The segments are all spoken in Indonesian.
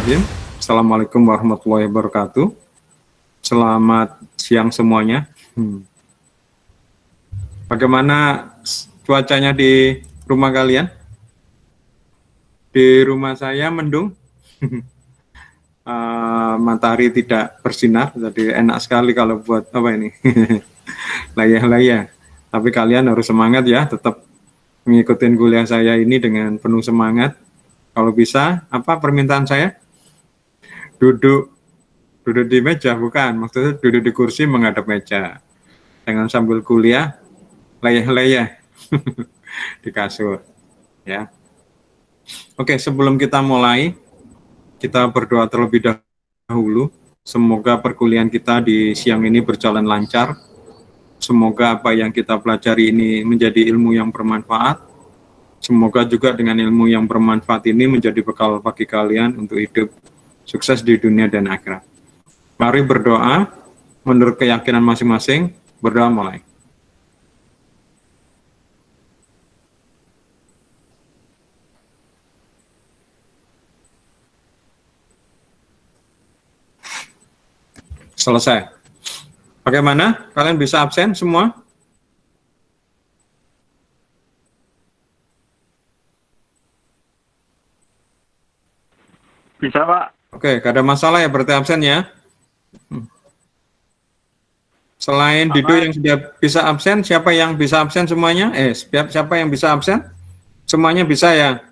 Bismillahirrahmanirrahim. Assalamualaikum warahmatullahi wabarakatuh. Selamat siang semuanya. Bagaimana cuacanya di rumah kalian? Di rumah saya mendung. Matahari tidak bersinar, jadi enak sekali kalau buat apa ini layah-layah. Tapi kalian harus semangat ya, tetap mengikuti kuliah saya ini dengan penuh semangat. Kalau bisa, apa permintaan saya? Duduk di meja, bukan, maksudnya duduk di kursi menghadap meja, jangan sambil kuliah layah-layah di kasur ya. Oke, sebelum kita mulai, kita berdoa terlebih dahulu. Semoga perkuliahan kita di siang ini berjalan lancar. Semoga apa yang kita pelajari ini menjadi ilmu yang bermanfaat. Semoga juga dengan ilmu yang bermanfaat ini menjadi bekal bagi kalian untuk hidup sukses di dunia dan akhirat. Mari berdoa menurut keyakinan masing-masing. Berdoa mulai. Selesai. Bagaimana? Kalian bisa absen semua? Bisa, Pak. Oke, gak ada masalah ya berarti absen ya. Selain Dido yang sudah bisa absen, siapa yang bisa absen semuanya? Siapa yang bisa absen? Semuanya bisa ya?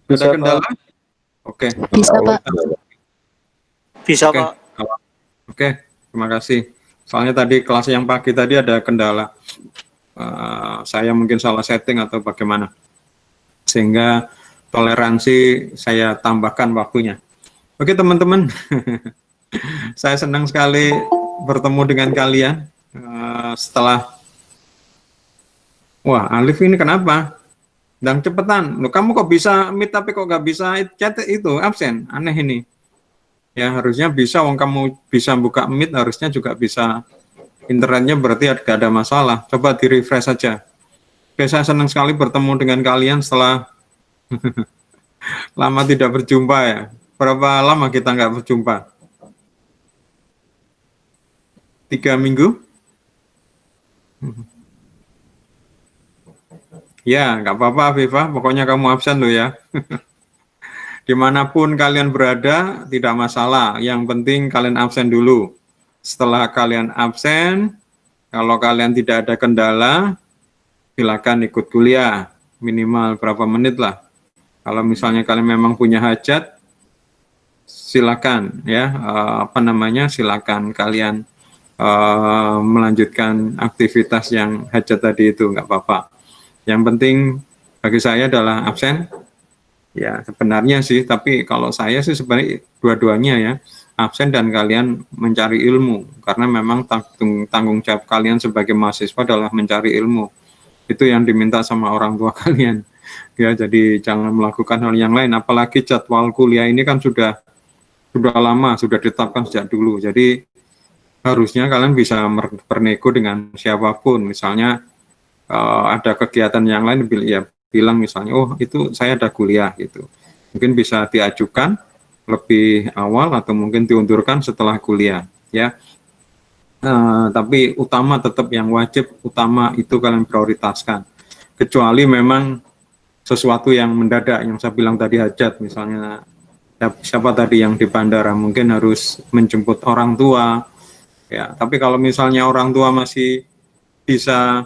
Ada kendala? Oke. Bisa, Pak. Bisa, Oke. Pak. Oke, terima kasih. Soalnya tadi kelas yang pagi tadi ada kendala. Saya mungkin salah setting atau bagaimana. Sehingga toleransi saya tambahkan waktunya. Oke teman-teman, saya senang sekali bertemu dengan kalian setelah, wah Alif ini kenapa? Dan cepetan, loh kamu kok bisa meet tapi kok nggak bisa chat itu, absen, aneh ini. Ya harusnya bisa, wong kamu bisa buka meet harusnya juga bisa, internetnya berarti gak ada masalah, coba di refresh saja. Oke, saya senang sekali bertemu dengan kalian setelah lama tidak berjumpa ya. Berapa lama kita nggak berjumpa? 3 minggu? Ya, nggak apa-apa Viva, pokoknya kamu absen loh ya. Dimanapun kalian berada, tidak masalah. Yang penting kalian absen dulu. Setelah kalian absen, kalau kalian tidak ada kendala, silakan ikut kuliah. Minimal berapa menit lah. Kalau misalnya kalian memang punya hajat, silakan ya, silakan kalian melanjutkan aktivitas yang hajat tadi itu, nggak apa-apa. Yang penting bagi saya adalah absen. Ya sebenarnya sih, tapi kalau saya sih sebenarnya dua-duanya ya, absen dan kalian mencari ilmu, karena memang tanggung jawab kalian sebagai mahasiswa adalah mencari ilmu. Itu yang diminta sama orang tua kalian. Ya, jadi jangan melakukan hal yang lain, apalagi jadwal kuliah ini kan sudah lama, sudah ditetapkan sejak dulu. Jadi harusnya kalian bisa bernego dengan siapapun. Misalnya ada kegiatan yang lain, ya bilang misalnya, oh itu saya ada kuliah gitu. Mungkin bisa diajukan lebih awal atau mungkin diundurkan setelah kuliah ya. Tapi utama tetap yang wajib utama itu kalian prioritaskan. Kecuali memang sesuatu yang mendadak, yang saya bilang tadi hajat, misalnya siapa tadi yang di bandara mungkin harus menjemput orang tua ya. Tapi kalau misalnya orang tua masih bisa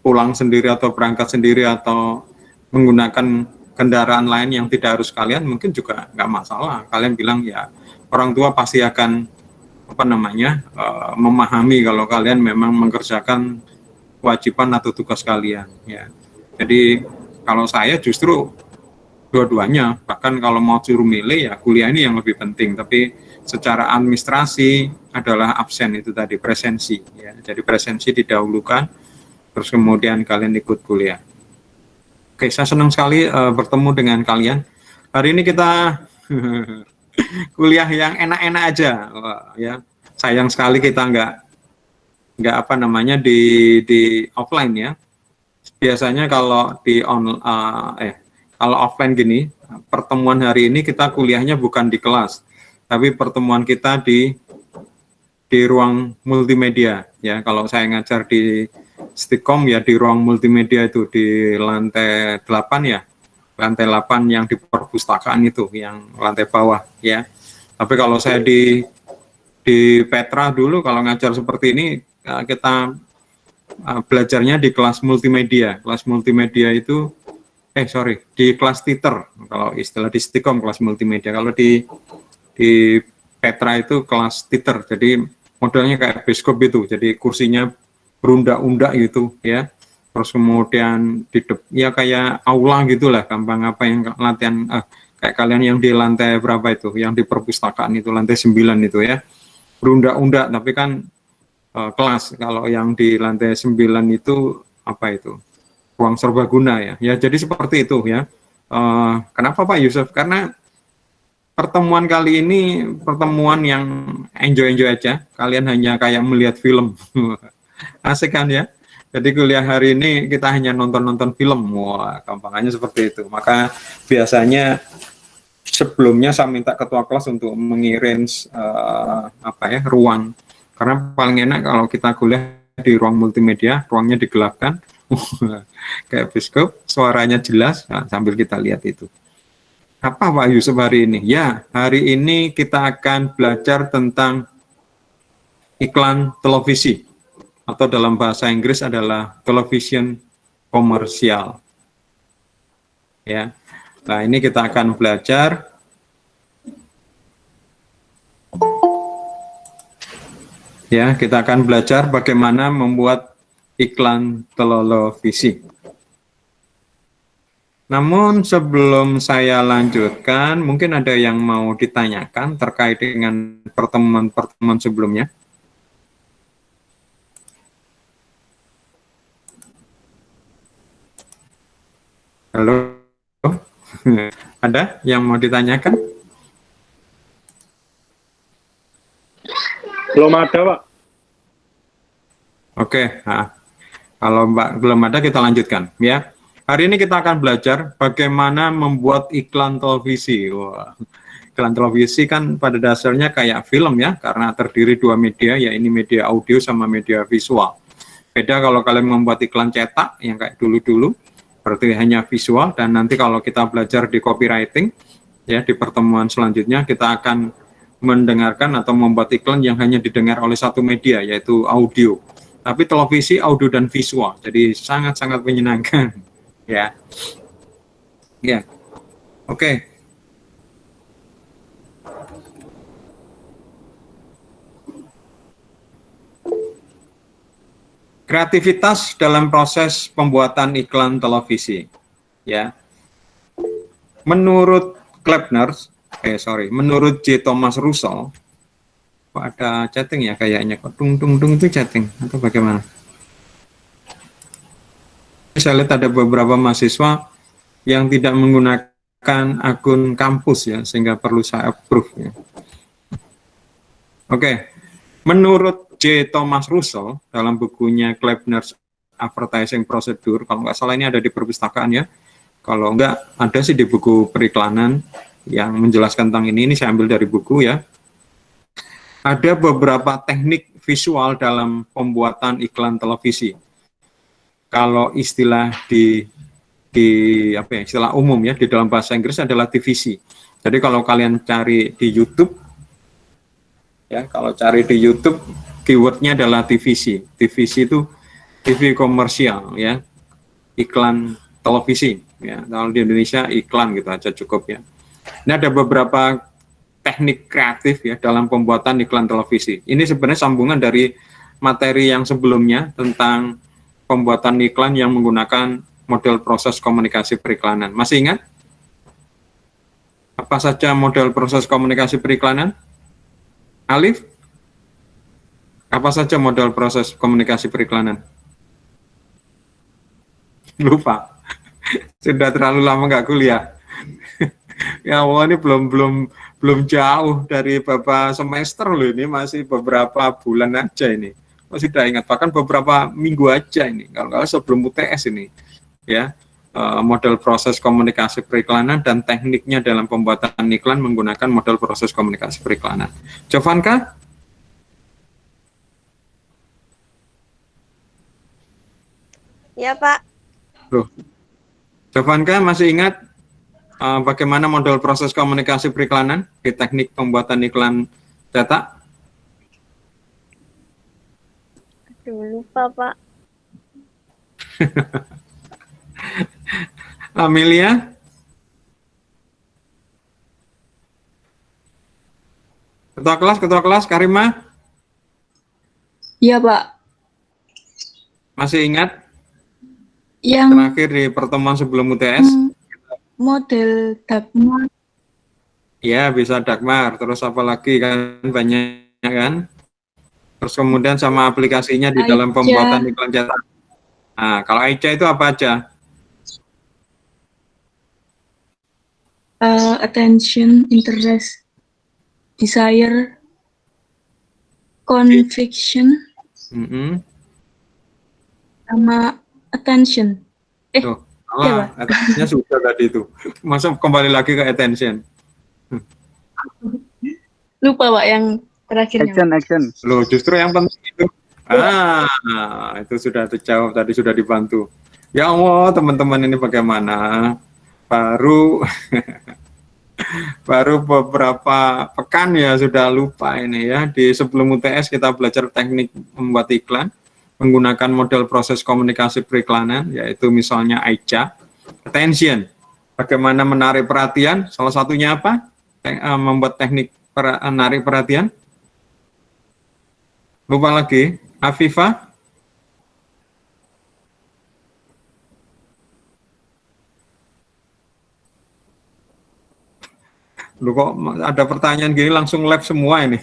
pulang sendiri atau berangkat sendiri atau menggunakan kendaraan lain yang tidak harus kalian, mungkin juga nggak masalah. Kalian bilang ya orang tua pasti akan memahami kalau kalian memang mengerjakan kewajiban atau tugas kalian ya. Jadi kalau saya justru dua-duanya, bahkan kalau mau suruh milih ya kuliah ini yang lebih penting, tapi secara administrasi adalah absen itu tadi, presensi ya. Jadi presensi didahulukan, terus kemudian kalian ikut kuliah. Oke, saya senang sekali bertemu dengan kalian. Hari ini kita kuliah yang enak-enak aja ya. Sayang sekali kita nggak di offline ya. Biasanya kalau kalau offline gini, pertemuan hari ini kita kuliahnya bukan di kelas, tapi pertemuan kita di ruang multimedia ya. Kalau saya ngajar di Stikom ya di ruang multimedia itu di lantai 8 ya. Lantai 8 yang di perpustakaan itu, yang lantai bawah ya. Tapi kalau saya di Petra dulu kalau ngajar seperti ini kita belajarnya di kelas multimedia. Kelas multimedia itu di kelas titer. Kalau istilah di Stikom kelas multimedia. Kalau di Petra itu kelas titer. Jadi modelnya kayak bioskop itu. Jadi kursinya berundak-undak gitu ya. Terus kemudian ya kayak aula gitulah, gampang apa yang latihan kayak kalian yang di lantai berapa itu, yang di perpustakaan itu lantai 9 itu ya. Berundak-undak tapi kan kelas. Kalau yang di lantai 9 itu apa itu? Ruang serbaguna ya. Ya jadi seperti itu ya. Kenapa Pak Yusuf? Karena pertemuan kali ini pertemuan yang enjoy-enjoy aja. Kalian hanya kayak melihat film. Asik kan ya? Jadi kuliah hari ini kita hanya nonton-nonton film. Wah, gampangannya seperti itu. Maka biasanya sebelumnya saya minta ketua kelas untuk mengirim ruang. Karena paling enak kalau kita kuliah di ruang multimedia, ruangnya digelapkan. Kayak bioskop, suaranya jelas, nah, sambil kita lihat itu. Apa Pak Yusuf hari ini? Ya, hari ini kita akan belajar tentang iklan televisi. Atau dalam bahasa Inggris adalah television komersial. Ya. Nah, ini kita akan belajar kita akan belajar bagaimana membuat iklan televisi. Namun sebelum saya lanjutkan, mungkin ada yang mau ditanyakan terkait dengan pertemuan-pertemuan sebelumnya. Halo, ada yang mau ditanyakan? Belum ada, Pak. Oke, nah, kalau Mbak belum ada kita lanjutkan ya. Hari ini kita akan belajar bagaimana membuat iklan televisi. Wah, iklan televisi kan pada dasarnya kayak film ya, karena terdiri dua media, ya ini media audio sama media visual. Beda kalau kalian membuat iklan cetak yang kayak dulu-dulu, berarti hanya visual. Dan nanti kalau kita belajar di copywriting, ya di pertemuan selanjutnya kita akan mendengarkan atau membuat iklan yang hanya didengar oleh satu media, yaitu audio. Tapi televisi, audio, dan visual, jadi sangat-sangat menyenangkan. Ya, oke. Kreativitas dalam proses pembuatan iklan televisi. Ya, menurut menurut J. Thomas Russell, kok ada chatting ya kayaknya, kok tung itu chatting atau bagaimana? Saya lihat ada beberapa mahasiswa yang tidak menggunakan akun kampus ya, sehingga perlu saya approve ya. Oke, menurut J. Thomas Russell dalam bukunya Kleppner's Advertising Procedure, kalau nggak salah ini ada di perpustakaan ya, kalau nggak ada sih di buku periklanan yang menjelaskan tentang ini saya ambil dari buku ya. Ada beberapa teknik visual dalam pembuatan iklan televisi. Kalau istilah istilah umum ya di dalam bahasa Inggris adalah TVC. Jadi kalau kalian cari di YouTube ya, kalau cari di YouTube keywordnya adalah TVC. TVC itu TV komersial ya, iklan televisi ya. Kalau di Indonesia iklan gitu aja cukup ya. Ini ada beberapa teknik kreatif ya dalam pembuatan iklan televisi. Ini sebenarnya sambungan dari materi yang sebelumnya tentang pembuatan iklan yang menggunakan model proses komunikasi periklanan. Masih ingat? Apa saja model proses komunikasi periklanan? Alif? Apa saja model proses komunikasi periklanan? Lupa. Sudah terlalu lama nggak kuliah. Ya Allah, ini belum jauh dari beberapa semester loh, ini masih beberapa bulan aja ini. Masih tidak ingat, bahkan beberapa minggu aja ini, kalau sebelum UTS ini. Ya, model proses komunikasi periklanan dan tekniknya dalam pembuatan iklan menggunakan model proses komunikasi periklanan. Jovanka? Ya, Pak. Loh, Jovanka masih ingat bagaimana model proses komunikasi periklanan di teknik pembuatan iklan cetak? Aduh, lupa, Pak. Amelia? Ketua kelas, Karima? Iya, Pak. Masih ingat Yang terakhir di pertemuan sebelum UTS? model Dagmar. Ya, bisa Dagmar. Terus apa lagi kan banyak kan? Terus kemudian sama aplikasinya di dalam Aicha. pembuatan iklan cetak. Nah, kalau Aicha itu apa aja? Attention, interest, desire, conviction, sama attention. Tuh, iya, Pak. attention sudah tadi itu. Masa kembali lagi ke attention? Lupa, Pak, yang terakhirnya. Action. Loh, justru yang penting itu. Itu sudah terjawab, tadi sudah dibantu. Ya Allah, teman-teman ini bagaimana? Baru beberapa pekan ya sudah lupa ini ya. Di sebelum UTS kita belajar teknik membuat iklan menggunakan model proses komunikasi periklanan, yaitu misalnya AICA, attention, bagaimana menarik perhatian, salah satunya apa? Membuat teknik menarik perhatian. Lupa lagi, Afifah? Lu kok ada pertanyaan gini langsung lab semua ini.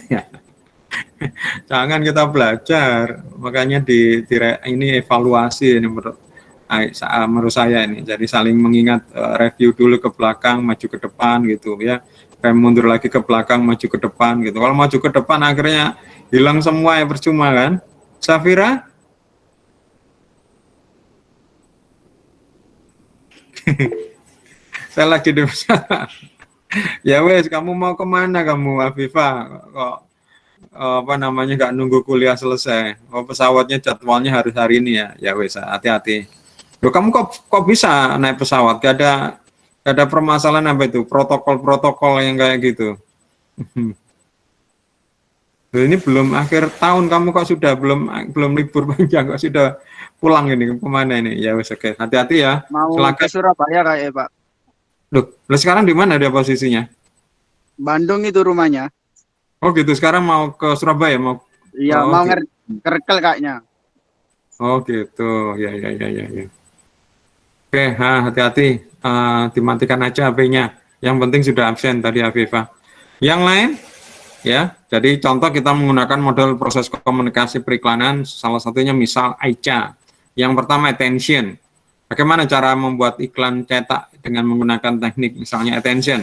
Jangan kita belajar, makanya ini evaluasi ini menurut saya ini. Jadi saling mengingat, review dulu ke belakang, maju ke depan gitu ya. Rem mundur lagi ke belakang, maju ke depan gitu. Kalau maju ke depan akhirnya hilang semua ya, percuma kan. Safira? Saya lagi di ya wes, kamu mau kemana kamu, Afifah? Kok apa namanya nggak nunggu kuliah selesai? Oh, pesawatnya jadwalnya harus hari ini ya? Ya wes, hati-hati. Loh, kamu kok bisa naik pesawat? Gak ada permasalahan apa itu? Protokol yang kayak gitu. Loh, ini belum akhir tahun, kamu kok sudah belum libur panjang, kok sudah pulang ini kemana ini? Ya wes, oke, hati-hati ya. Mau Silakan. ke Surabaya kayaknya, Pak. Loh, sekarang di mana dia posisinya? Bandung itu rumahnya. Oh gitu, sekarang mau ke Surabaya, mau? Iya, Oh, mau gitu. ngerkel kayaknya. Oh gitu, ya. Oke, hati-hati, dimatikan aja HP-nya. Yang penting sudah absen tadi Afifah. Yang lain, ya. Jadi contoh kita menggunakan model proses komunikasi periklanan, salah satunya misal AICA. Yang pertama attention. Bagaimana cara membuat iklan cetak dengan menggunakan teknik misalnya attention?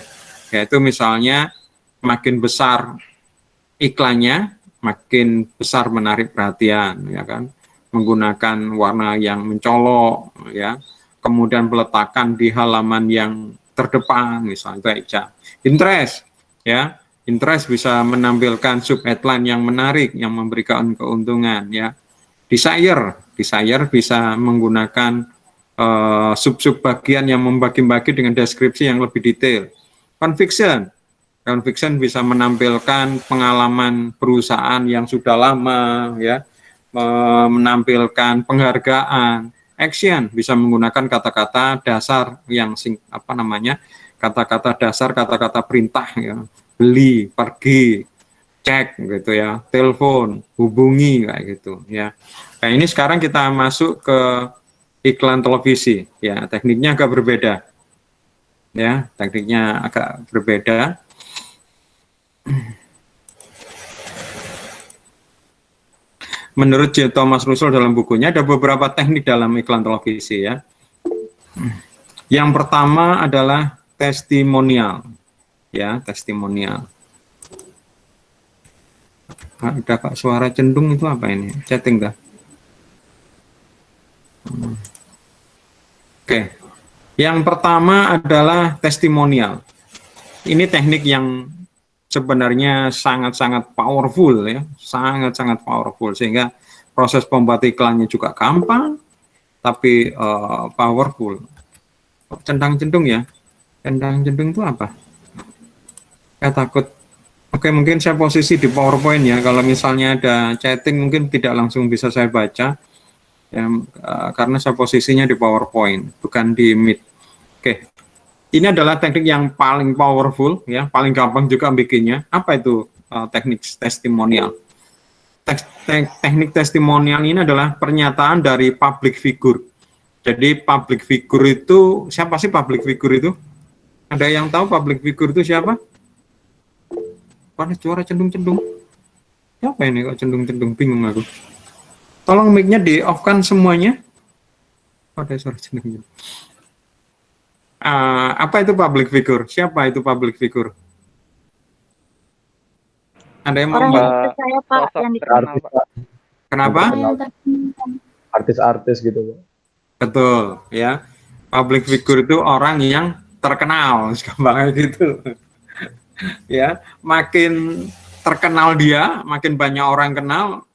Yaitu misalnya makin besar iklannya, makin besar menarik perhatian, ya kan? Menggunakan warna yang mencolok, ya. Kemudian peletakan di halaman yang terdepan, misalnya AICA. Interest, ya. Interest bisa menampilkan sub headline yang menarik, yang memberikan keuntungan, ya. Desire bisa menggunakan sub-sub bagian yang membagi-bagi dengan deskripsi yang lebih detail. Conviction bisa menampilkan pengalaman perusahaan yang sudah lama, ya, menampilkan penghargaan. Action bisa menggunakan kata-kata dasar yang kata-kata dasar, kata-kata perintah, ya, beli, pergi, cek gitu ya, telepon, hubungi kayak gitu ya. Nah, ini sekarang kita masuk ke iklan televisi ya, tekniknya agak berbeda. Ya, tekniknya agak berbeda. Menurut J. Thomas Russell dalam bukunya ada beberapa teknik dalam iklan televisi ya. Yang pertama adalah testimonial. Ya, testimonial. Ada Kak suara cendung itu apa ini? Chatting dah. Oke. Yang pertama adalah testimonial. Ini teknik yang sebenarnya sangat-sangat powerful ya, sangat-sangat powerful sehingga proses pembuat iklannya juga gampang, tapi powerful. Centang-centung ya, centang-centung itu apa? Saya takut. Oke, mungkin saya posisi di PowerPoint ya. Kalau misalnya ada chatting mungkin tidak langsung bisa saya baca ya, karena saya posisinya di PowerPoint bukan di Meet. Oke, ini adalah teknik yang paling powerful ya, paling gampang juga bikinnya. Apa itu teknik testimonial? Teknik testimonial ini adalah pernyataan dari public figure. Jadi public figure itu siapa sih public figure itu? Ada yang tahu public figure itu siapa? Mana suara cendung-cendung? Siapa ini kok cendung-cendung? Bingung aku. Tolong mic-nya di off-kan semuanya. Ada suara cendung-cendung. Apa itu public figure? Siapa itu public figure? Ada yang mau Orang yang mbak? percaya Pak, Sosok yang terkenal, Pak. Kenapa? Artis-artis gitu, Pak. Betul, ya. Public figure itu orang yang terkenal, gampangnya gitu. Ya, makin terkenal dia, makin banyak orang kenal,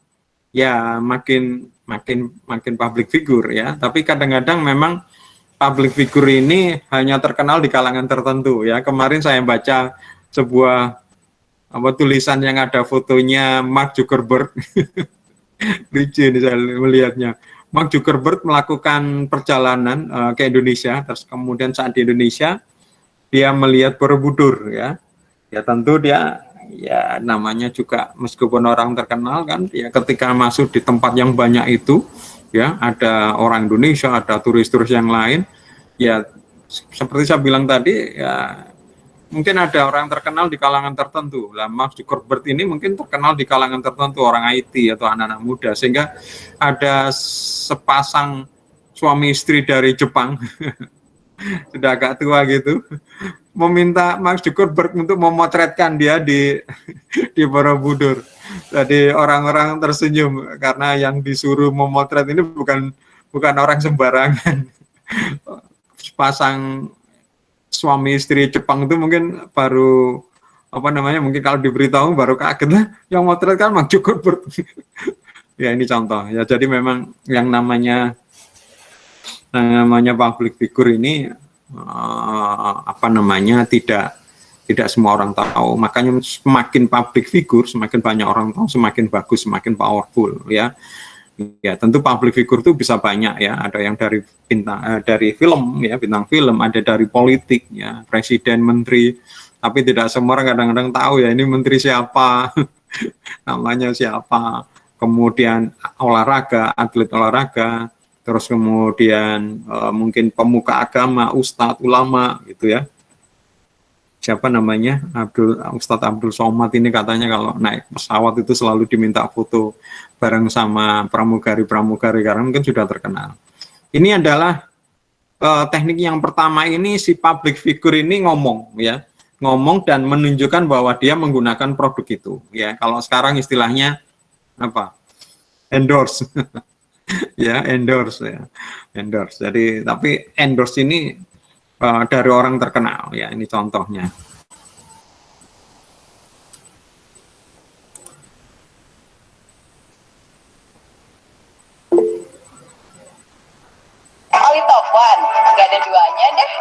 ya makin public figure ya. Tapi kadang-kadang memang public figure ini hanya terkenal di kalangan tertentu ya. Kemarin saya baca sebuah tulisan yang ada fotonya Mark Zuckerberg. Lucu nih saya melihatnya. Mark Zuckerberg melakukan perjalanan ke Indonesia, terus kemudian saat di Indonesia dia melihat Borobudur ya. Ya tentu dia ya namanya juga meskipun orang terkenal kan ya ketika masuk di tempat yang banyak itu ya ada orang Indonesia, ada turis-turis yang lain ya seperti saya bilang tadi ya mungkin ada orang terkenal di kalangan tertentu. Lah Mark Zuckerberg ini mungkin terkenal di kalangan tertentu orang IT atau anak-anak muda sehingga ada sepasang suami istri dari Jepang sudah agak tua gitu meminta Mark Zuckerberg untuk memotretkan dia di Borobudur. Jadi orang-orang tersenyum karena yang disuruh memotret ini bukan orang sembarangan. Pasang suami istri Jepang itu mungkin baru mungkin kalau diberitahu baru kaget lah yang motret kan Mark Zuckerberg. Ya ini contoh ya. Jadi memang yang namanya public figure ini tidak semua orang tahu. Makanya semakin public figure, semakin banyak orang tahu, semakin bagus, semakin powerful ya. Ya tentu public figure itu bisa banyak ya. Ada yang dari dari film ya, bintang film, ada dari politik ya, presiden, menteri. Tapi tidak semua orang kadang-kadang tahu ya ini menteri siapa, namanya siapa. Kemudian olahraga, atlet olahraga. Terus kemudian mungkin pemuka agama, ustadz, ulama gitu ya. Siapa namanya? Ustadz Abdul Somad ini katanya kalau naik pesawat itu selalu diminta foto bareng sama pramugari karena mungkin sudah terkenal. Ini adalah teknik yang pertama ini si public figure ini ngomong ya. Ngomong dan menunjukkan bahwa dia menggunakan produk itu ya. Kalau sekarang istilahnya apa? Endorse. Ya endorse. Jadi tapi endorse ini dari orang terkenal ya, ini contohnya. Oli Top One, nggak ada duanya deh.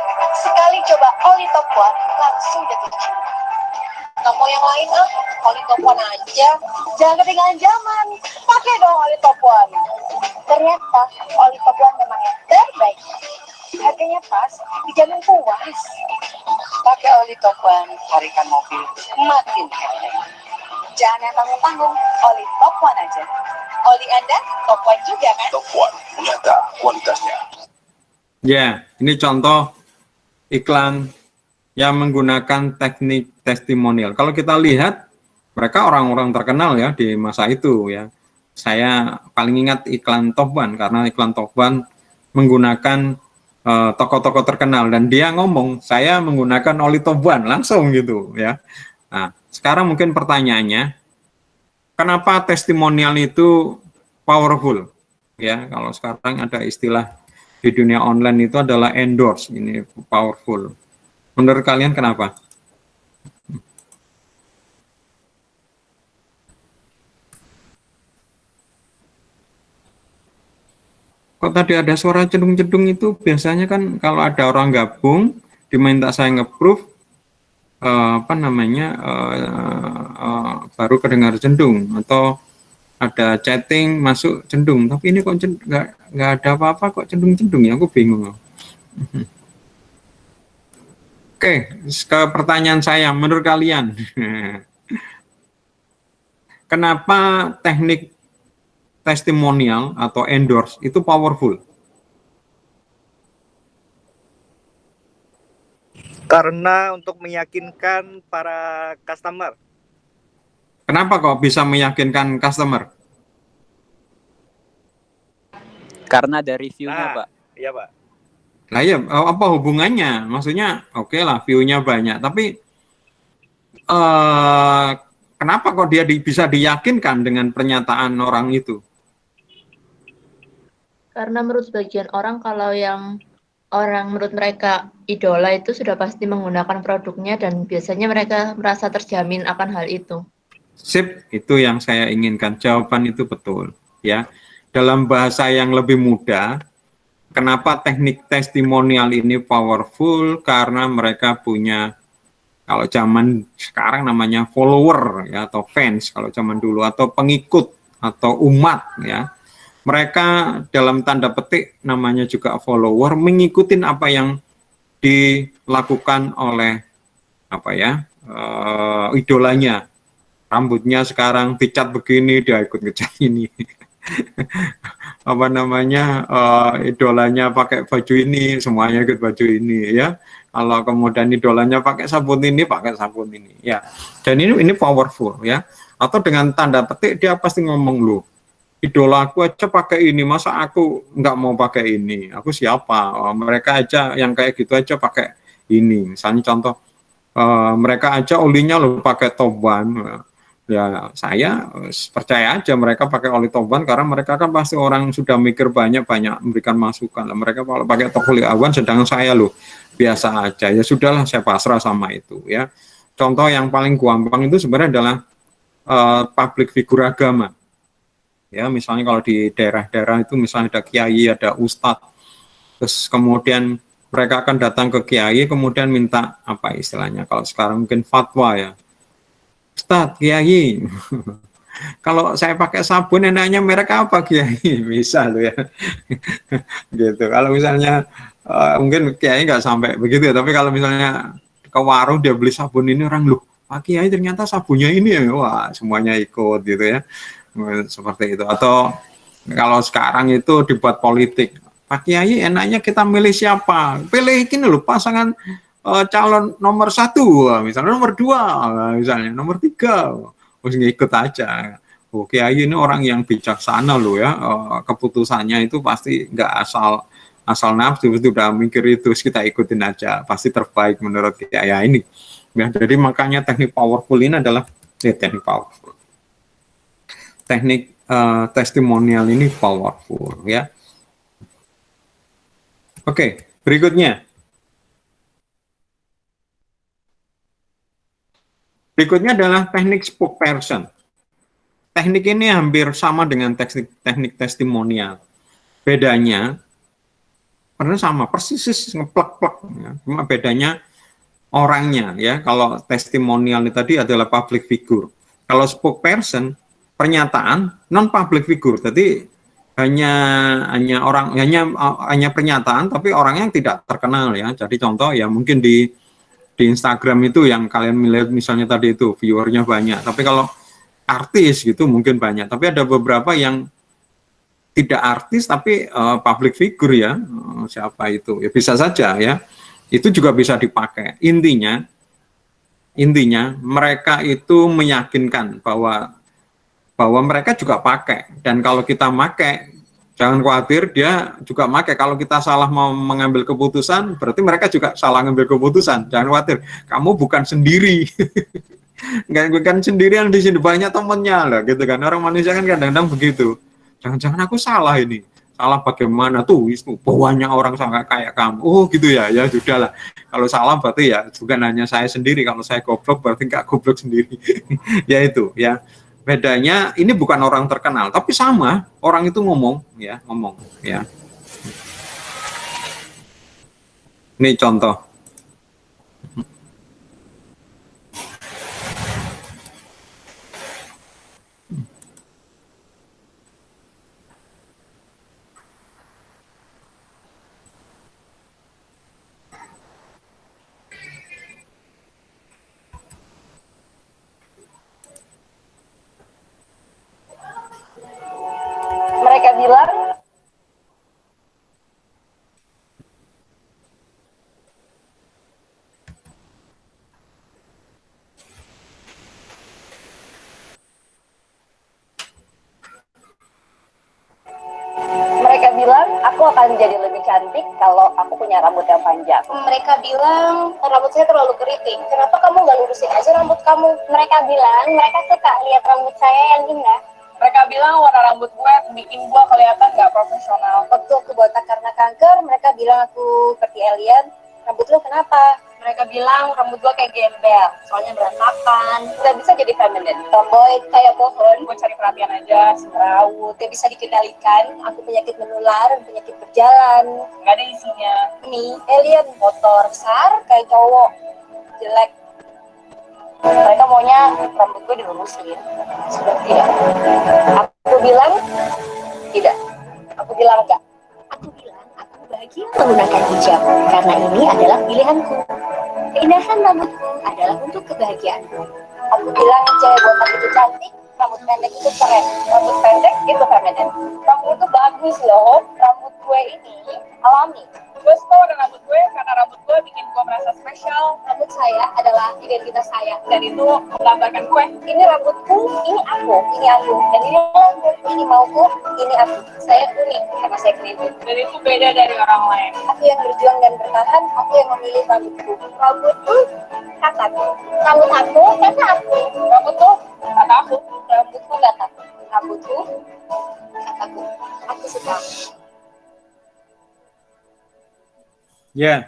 Sekali coba Oli Top One, langsung jatuh cinta. Nggak mau yang lain Oli Top One aja. Jangan ketinggalan zaman, pakai dong Oli Top One. Ternyata Oli Top One memang yang terbaik. Harganya pas, dijamin puas. Pakai Oli Top One, tarikan mobil makin hebat. Jangan yang tanggung-tanggung, Oli Top One aja. Oli Anda Top One juga kan? Top One, nyata kualitasnya. Ya, ini contoh iklan yang menggunakan teknik testimonial. Kalau kita lihat, mereka orang-orang terkenal ya di masa itu ya. Saya paling ingat iklan Top One karena iklan Top One menggunakan tokoh-tokoh terkenal dan dia ngomong saya menggunakan Oli Top One langsung gitu ya. Nah, sekarang mungkin pertanyaannya, kenapa testimonial itu powerful? Ya, kalau sekarang ada istilah di dunia online itu adalah endorse, ini powerful. Menurut kalian kenapa? Kok tadi ada suara cedung-cedung itu biasanya kan kalau ada orang gabung diminta saya nge-proof baru kedengar cendung, atau ada chatting masuk cendung, tapi ini kok nggak ada apa-apa kok cendung-cendung ya, aku bingung. Oke, ke pertanyaan saya, menurut kalian kenapa teknik testimonial atau endorse itu powerful? Karena untuk meyakinkan para customer. Kenapa kok bisa meyakinkan customer? Karena ada reviewnya, Pak. Iya, Pak. Nah ya, apa hubungannya? Maksudnya oke lah view-nya banyak, tapi kenapa kok dia bisa diyakinkan dengan pernyataan orang itu? Karena menurut sebagian orang, kalau yang orang menurut mereka idola itu sudah pasti menggunakan produknya dan biasanya mereka merasa terjamin akan hal itu. Sip, itu yang saya inginkan. Jawaban itu betul. Ya, dalam bahasa yang lebih mudah, kenapa teknik testimonial ini powerful? Karena mereka punya, kalau zaman sekarang namanya follower ya, atau fans kalau zaman dulu, atau pengikut atau umat ya. Mereka dalam tanda petik namanya juga follower, mengikuti apa yang dilakukan oleh idolanya. Rambutnya sekarang dicat begini, dia ikut ngecat ini. Idolanya pakai baju ini, semuanya ikut baju ini ya. Kalau kemudian idolanya pakai sabun ini, pakai sabun ini ya. Dan ini powerful ya. Atau dengan tanda petik dia pasti ngomong, lu idola aku aja pakai ini, masa aku nggak mau pakai ini? Aku siapa? Mereka aja yang kayak gitu aja pakai ini. Misalnya contoh, mereka aja olinya lo pakai Toban. Ya saya percaya aja mereka pakai oli Toban karena mereka kan pasti orang sudah mikir banyak memberikan masukan. Mereka kalau pakai oli awan, sedangkan saya lo biasa aja. Ya sudahlah, saya pasrah sama itu ya. Contoh yang paling gampang itu sebenarnya adalah public figure agama. Ya, misalnya kalau di daerah-daerah itu misalnya ada kiai, ada ustadz, terus kemudian mereka akan datang ke kiai, kemudian minta apa istilahnya, kalau sekarang mungkin fatwa ya, Ustadz, kiai, kalau saya pakai sabun enaknya merek apa kiai? Bisa loh ya, gitu. Kalau misalnya mungkin kiai nggak sampai begitu, tapi kalau misalnya ke warung dia beli sabun ini, orang loh, Pak Kiai ternyata sabunnya ini ya, wah semuanya ikut gitu ya. Seperti itu. Atau kalau sekarang itu dibuat politik, Pak Kiai enaknya kita milih siapa? Pilih ini loh pasangan calon nomor 1, misalnya nomor 2, misalnya nomor 3, harus ngikut aja. Oh, Kiai ini orang yang bijaksana loh ya, keputusannya itu pasti nggak asal nafsu, itu udah mikir itu, kita ikutin aja, pasti terbaik menurut Kiai ini. Ya, jadi makanya teknik powerful ini adalah teknik powerful. Teknik testimonial ini powerful ya. Oke, berikutnya. Berikutnya adalah teknik spokesperson. Teknik ini hampir sama dengan teknik testimonial. Bedanya karena sama, persis ngeplek-plek ya. Cuma bedanya orangnya ya. Kalau testimonial tadi adalah public figure. Kalau spokesperson pernyataan non public figure, jadi hanya pernyataan tapi orangnya tidak terkenal ya. Jadi contoh ya mungkin di Instagram itu yang kalian melihat misalnya tadi itu viewernya banyak, tapi kalau artis gitu mungkin banyak, tapi ada beberapa yang tidak artis tapi public figure ya. Siapa itu ya, bisa saja ya, itu juga bisa dipakai. Intinya mereka itu meyakinkan bahwa mereka juga pakai, dan kalau kita pakai jangan khawatir, dia juga pakai. Kalau kita salah mau mengambil keputusan, berarti mereka juga salah mengambil keputusan. Jangan khawatir, kamu bukan sendiri. Bukan sendirian di sini, banyak temennya lah, gitu kan. Orang manusia kan kadang-kadang begitu. Jangan-jangan aku salah ini. salah bagaimana tuh, itu banyak orang sangat kayak kamu. Oh gitu ya, ya sudahlah. Kalau salah berarti ya bukan hanya saya sendiri. Kalau saya goblok berarti nggak goblok sendiri. Ya itu ya. Bedanya ini bukan orang terkenal, tapi sama orang itu ngomong ya. Ini contoh. Mereka bilang aku akan jadi lebih cantik kalau aku punya rambut yang panjang. Mereka bilang rambut saya terlalu keriting. Kenapa kamu nggak lurusin aja rambut kamu? Mereka bilang mereka suka lihat rambut saya yang indah. Mereka bilang warna rambut gue bikin gue kelihatan nggak profesional. Waktu aku botak karena kanker, mereka bilang aku seperti alien. Rambut lo kenapa? Mereka bilang rambut gue kayak gembel, soalnya berantakan. Gak bisa jadi feminine. Tomboy kayak pohon, gue cari perhatian aja, semrawut. Gak bisa dikendalikan. Aku penyakit menular, penyakit berjalan. Gak ada isinya. Ini alien, motor besar kayak cowok, jelek. Mereka maunya rambut gue dilurusin. Sudah tidak. Aku bilang tidak. Aku bilang enggak. Aku bilang aku bahagia menggunakan hijab karena ini adalah pilihanku. Keindahan rambutku adalah untuk kebahagiaanku. Aku bilang cewek botak itu cantik, rambut pendek itu keren. Rambut pendek itu feminine. Rambut itu bagus loh. Rambut gue ini alami. Gue suka warna rambut gue karena rambut gue bikin gue merasa spesial. Rambut saya adalah identitas saya dan itu menggambarkan gue. Ini rambutku, ini aku. Dan ini mauku, ini aku. Saya unik karena saya keriting. Dan itu beda dari orang lain. Aku yang berjuang dan bertahan, aku yang memilih rambutku. Rambutku, kataku. Rambut aku, kata aku. Rambutku, kata aku. Rambutku, kata aku. Rambutku, kataku. Aku suka. Ya.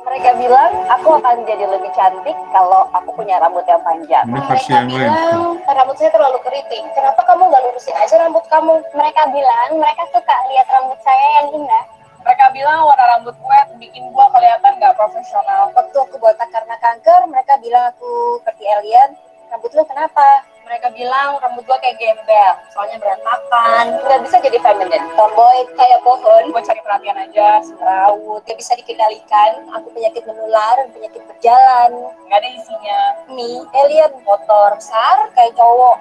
Mereka bilang aku akan jadi lebih cantik kalau aku punya rambut yang panjang. Mereka bilang rambut saya terlalu keriting. Kenapa kamu nggak lurusin aja rambut kamu? Mereka bilang mereka suka lihat rambut saya yang indah. Mereka bilang warna rambut gue bikin gue kelihatan nggak profesional. Waktu aku botak karena kanker, mereka bilang aku seperti alien. Rambut lo kenapa? Mereka bilang rambut gue kayak gembel, soalnya berantakan. Gak bisa jadi feminine. Tomboy kayak pohon, gue cari perhatian aja, semrawut. Gak bisa dikendalikan. Aku penyakit menular, penyakit berjalan. Gak ada isinya. Nih, alien, motor besar kayak cowok,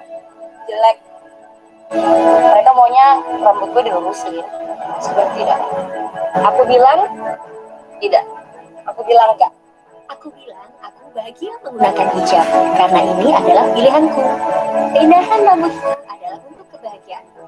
jelek. Mereka maunya rambut gue dilurusin. Sudah tidak. Aku bilang tidak. Aku bilang enggak. Aku bilang aku bahagia menggunakan hijab karena ini adalah pilihanku. Keindahan rambutku adalah untuk kebahagiaanku.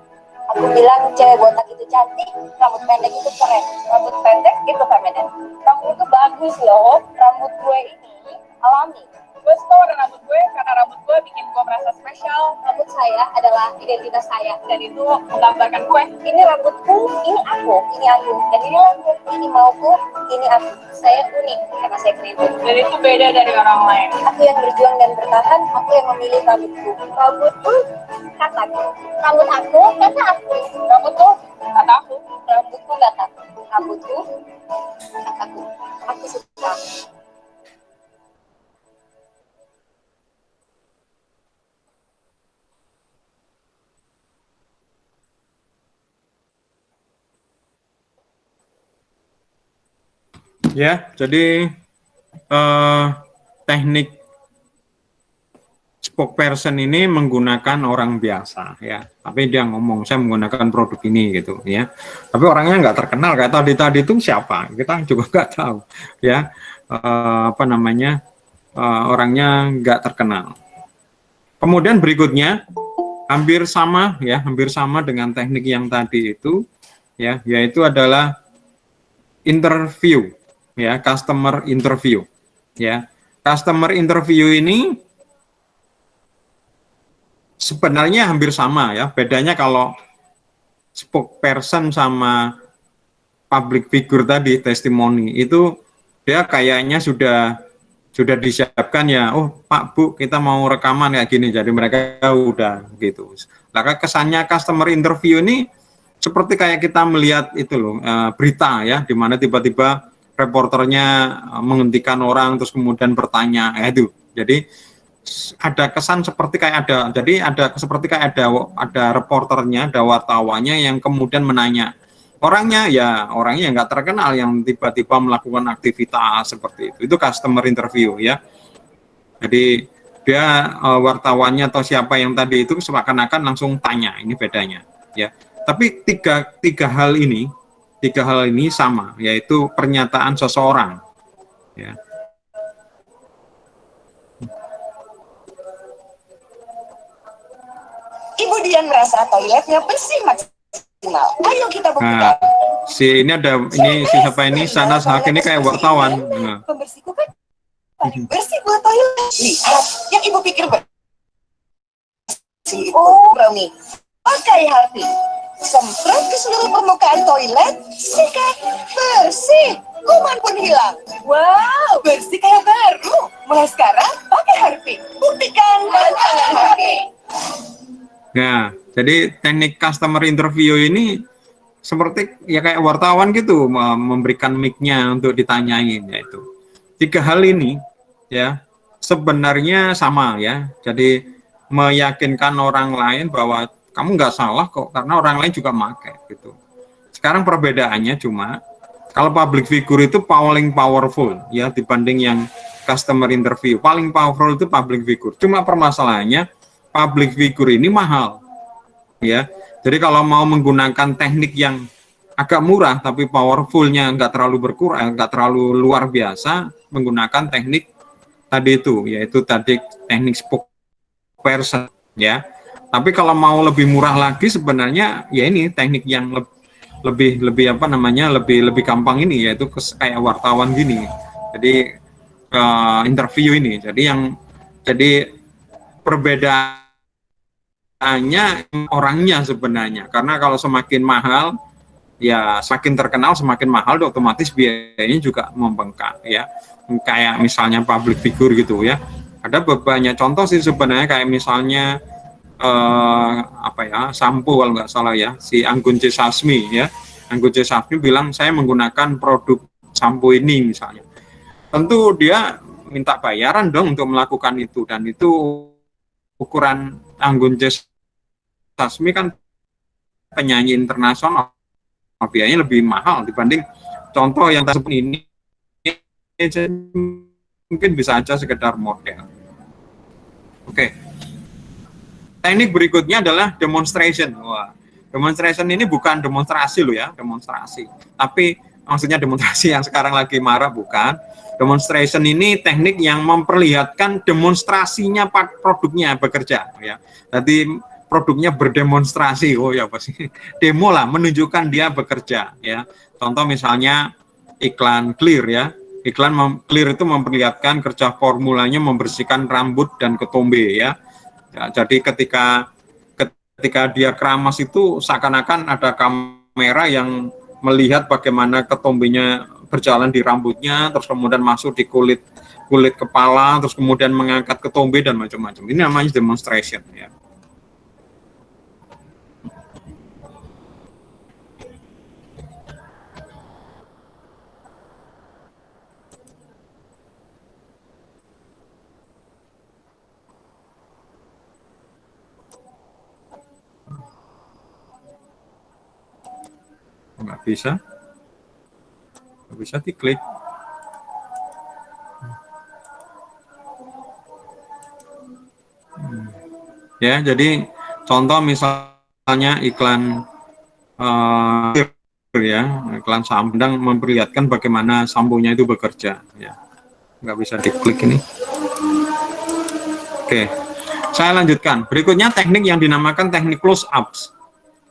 Aku bilang cewek botak itu cantik, rambut pendek itu keren. Rambut pendek itu feminine. Rambut itu bagus loh. Rambut gue ini alami. Gue suka warna rambut gue karena rambut gue bikin gue merasa spesial. Rambut saya adalah identitas saya dan itu menggambarkan gue. Ini rambutku, ini aku. Dan ini mauku, ini aku. Saya unik karena saya keriting. Dan itu beda dari orang lain. Aku yang berjuang dan bertahan, aku yang memilih rambutku. Rambutku, kataku. Rambut aku, kata aku. Rambutku, kata aku. Rambutku, kata aku. Rambutku, kataku. Aku suka. Ya, jadi teknik spokesperson ini menggunakan orang biasa ya, tapi dia ngomong saya menggunakan produk ini gitu ya, tapi orangnya nggak terkenal kayak tadi itu siapa kita juga nggak tahu ya, orangnya nggak terkenal. Kemudian berikutnya hampir sama dengan teknik yang tadi itu ya, yaitu adalah interview ya, customer interview ya. Customer interview ini sebenarnya hampir sama ya, bedanya kalau spokesperson sama public figure tadi, testimoni itu dia kayaknya sudah disiapkan ya, oh Pak Bu kita mau rekaman kayak gini, jadi mereka udah gitu. Maka kesannya customer interview ini seperti kayak kita melihat itu loh, berita ya, di mana tiba-tiba reporternya menghentikan orang terus kemudian bertanya, itu. Jadi ada kesan seperti kayak ada reporternya, ada wartawannya yang kemudian menanya. Orangnya nggak terkenal yang tiba-tiba melakukan aktivitas seperti itu. Itu customer interview ya. Jadi dia wartawannya atau siapa yang tadi itu seakan-akan langsung tanya, ini bedanya ya. Tapi tiga hal ini sama, yaitu pernyataan seseorang ya. Ibu Dian merasa toiletnya bersih maksimal. Ayo kita buktikan. Nah, si siapa ini Sanas Hak ini kayak wartawan. Nah. Pembersihku kan bersih buat toilet. Lihat, yang ibu pikir bersih itu Brownie. Pakai Harpy, semprot ke seluruh permukaan toilet, sikat, bersih. Kuman pun hilang. Wow, bersih kayak baru. Mulai sekarang pakai Harpy. Buktikan dengan Harpy. Nah, jadi teknik customer interview ini seperti ya kayak wartawan gitu, memberikan mic-nya untuk ditanyain, yaitu tiga hal ini ya sebenarnya sama ya. Jadi meyakinkan orang lain bahwa kamu nggak salah kok, karena orang lain juga pakai gitu. Sekarang perbedaannya cuma kalau public figure itu paling powerful ya dibanding yang customer interview. Paling powerful itu public figure. Cuma permasalahannya public figure ini mahal ya. Jadi kalau mau menggunakan teknik yang agak murah tapi powerfulnya nggak terlalu berkurang, nggak terlalu luar biasa, menggunakan teknik tadi itu, yaitu tadi teknik spokesperson ya. Tapi kalau mau lebih murah lagi sebenarnya ya ini teknik yang lebih gampang ini, yaitu kayak wartawan gini. Jadi interview ini. Jadi perbedaan hanya orangnya sebenarnya, karena kalau semakin mahal ya semakin terkenal, semakin mahal otomatis biayanya juga membengkak ya. Kayak misalnya public figure gitu ya, ada banyak contoh sih sebenarnya, kayak misalnya sampo kalau nggak salah ya, si Anggun C. Sasmi ya. Anggun C. Sasmi bilang saya menggunakan produk sampo ini misalnya, tentu dia minta bayaran dong untuk melakukan itu, dan itu ukuran Anggun C. Sasmi kan penyanyi internasional, biayanya lebih mahal dibanding contoh yang tersebut ini. Mungkin bisa aja sekedar model. Oke. Teknik berikutnya adalah demonstration. Wah, demonstration ini bukan demonstrasi loh ya, demonstrasi. Tapi maksudnya demonstrasi yang sekarang lagi marak, bukan. Demonstration ini teknik yang memperlihatkan demonstrasinya produknya bekerja ya. Jadi produknya berdemonstrasi, oh ya apa sih? Demo lah, menunjukkan dia bekerja ya. Contoh misalnya iklan Clear ya. Iklan Clear itu memperlihatkan kerja formulanya membersihkan rambut dan ketombe ya. Jadi ketika dia keramas itu seakan-akan ada kamera yang melihat bagaimana ketombenya berjalan di rambutnya, terus kemudian masuk di kulit kepala, terus kemudian mengangkat ketombe dan macam-macam. Ini namanya demonstration ya. Nggak bisa diklik. Ya, jadi contoh misalnya iklan ya, iklan sampo memperlihatkan bagaimana samponya itu bekerja ya. Nggak bisa diklik ini. Oke, saya lanjutkan. Berikutnya teknik yang dinamakan teknik close ups.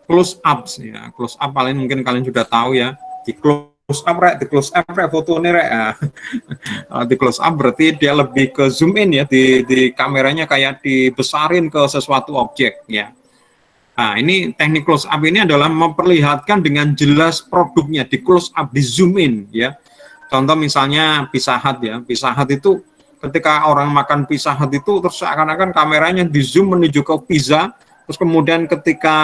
Close ups ya, close up paling mungkin kalian sudah tahu ya. Di close up di close up fotonya ya. Di close up berarti dia lebih ke zoom in ya, di kameranya kayak dibesarin ke sesuatu objek ya. Nah, ini teknik close up ini adalah memperlihatkan dengan jelas produknya, di close up, di zoom in ya. Contoh misalnya Pizza Hut ya, Pizza Hut itu ketika orang makan Pizza Hut itu terus seakan-akan kameranya di zoom menuju ke pizza, terus kemudian ketika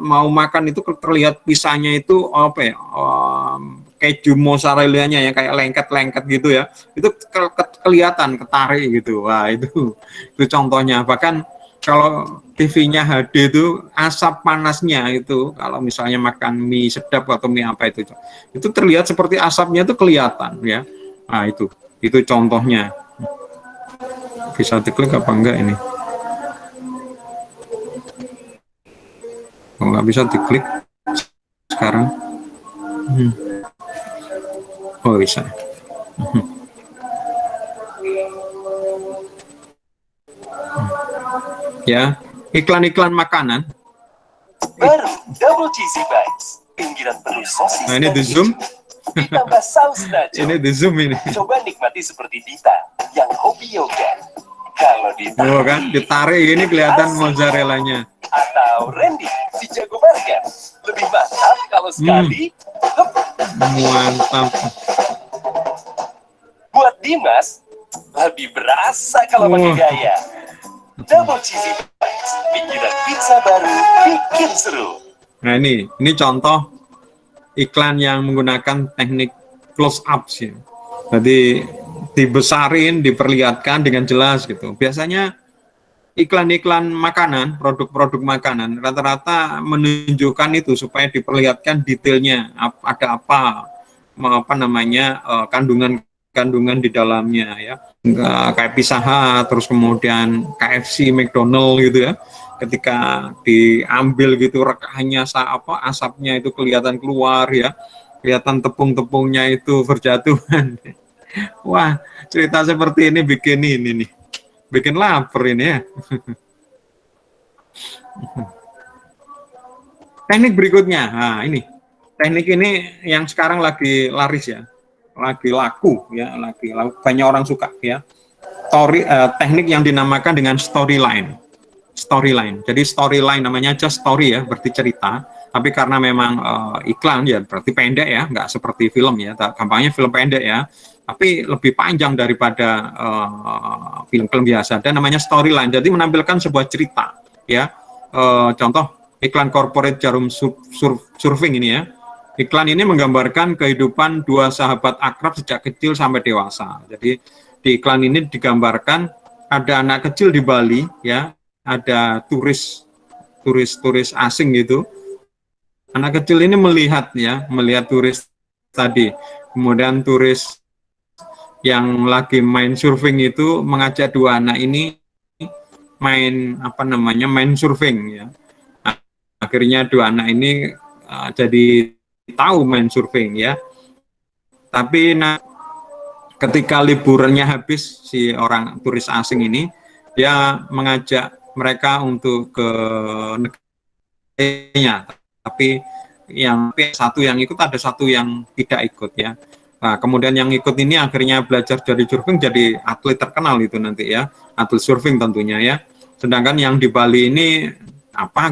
mau makan itu terlihat pizzanya itu keju mozzarella-nya ya kayak lengket-lengket gitu ya, itu kelihatan ketarik gitu. Wah itu contohnya. Bahkan kalau TV-nya HD itu asap panasnya itu kalau misalnya makan mie sedap atau mie apa itu terlihat seperti asapnya itu kelihatan ya. Nah itu contohnya. Bisa diklik apa enggak ini? Oh, nggak bisa diklik sekarang. Oh bisa. Ya, iklan-iklan makanan. Baru Double Cheesy Bites, pinggiran penuh sosis. Nah ini di zoom. Ditambah saus nacho. Ini di zoom ini. Coba nikmati seperti Dita yang hobi yoga. Kalau Oh kan, ditarik ini kelihatan mozzarella-nya. Atau Randy si jago burger, lebih mantap kalau sekali. Mantap. Buat Dimas, lebih berasa kalau pakai gaya. Double Cheesy Bites, pinggiran pizza baru bikin seru. Nah ini contoh iklan yang menggunakan teknik close up sih. Jadi dibesarin, diperlihatkan dengan jelas gitu. Biasanya iklan-iklan makanan, produk-produk makanan rata-rata menunjukkan itu supaya diperlihatkan detailnya, ada apa namanya kandungan di dalamnya ya. Kayak Pizza Hut, terus kemudian KFC, McDonald gitu ya. Ketika diambil gitu rekahannya asapnya itu kelihatan keluar ya. Kelihatan tepung-tepungnya itu berjatuhan. Wah, cerita seperti ini bikin lapar ini ya. Teknik berikutnya, nah ini teknik ini yang sekarang lagi laris ya, lagi laku ya, banyak orang suka ya. Teknik yang dinamakan dengan storyline. Jadi storyline namanya aja story ya, berarti cerita. Tapi karena memang iklan ya, berarti pendek ya, nggak seperti film ya. Gampangnya film pendek ya, tapi lebih panjang daripada film-film biasa. Dan namanya storyline. Jadi menampilkan sebuah cerita ya. Contoh iklan corporate jarum surfing ini ya. Iklan ini menggambarkan kehidupan dua sahabat akrab sejak kecil sampai dewasa. Jadi di iklan ini digambarkan ada anak kecil di Bali ya, ada turis asing gitu. Anak kecil ini melihat turis tadi. Kemudian turis yang lagi main surfing itu mengajak dua anak ini main surfing ya. Akhirnya dua anak ini jadi tahu main surfing ya. Tapi ketika liburannya habis, si orang turis asing ini dia mengajak mereka untuk ke negaranya, tapi satu yang ikut, ada satu yang tidak ikut ya. Nah, kemudian yang ikut ini akhirnya belajar jadi surfing, jadi atlet terkenal itu nanti ya, atlet surfing tentunya ya. Sedangkan yang di Bali ini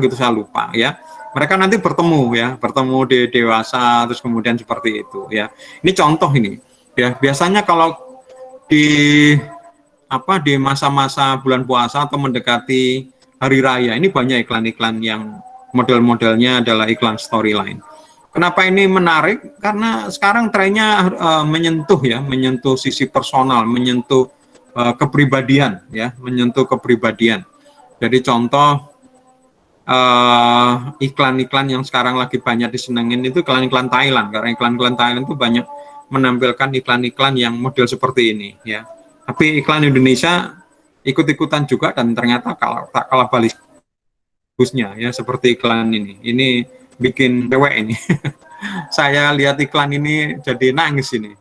gitu saya lupa ya. Mereka nanti bertemu di dewasa, terus kemudian seperti itu ya. Ini contoh ini ya. Biasanya kalau di masa-masa bulan puasa atau mendekati hari raya ini banyak iklan-iklan yang model-modelnya adalah iklan storyline. Kenapa ini menarik? Karena sekarang trennya menyentuh sisi personal, menyentuh kepribadian ya, Jadi contoh iklan-iklan yang sekarang lagi banyak disenengin itu iklan-iklan Thailand, karena iklan-iklan Thailand itu banyak menampilkan iklan-iklan yang model seperti ini ya. Tapi iklan Indonesia ikut-ikutan juga dan ternyata tak kalah bagusnya ya, seperti iklan ini bikin cewek ini. Saya lihat iklan ini jadi nangis ini.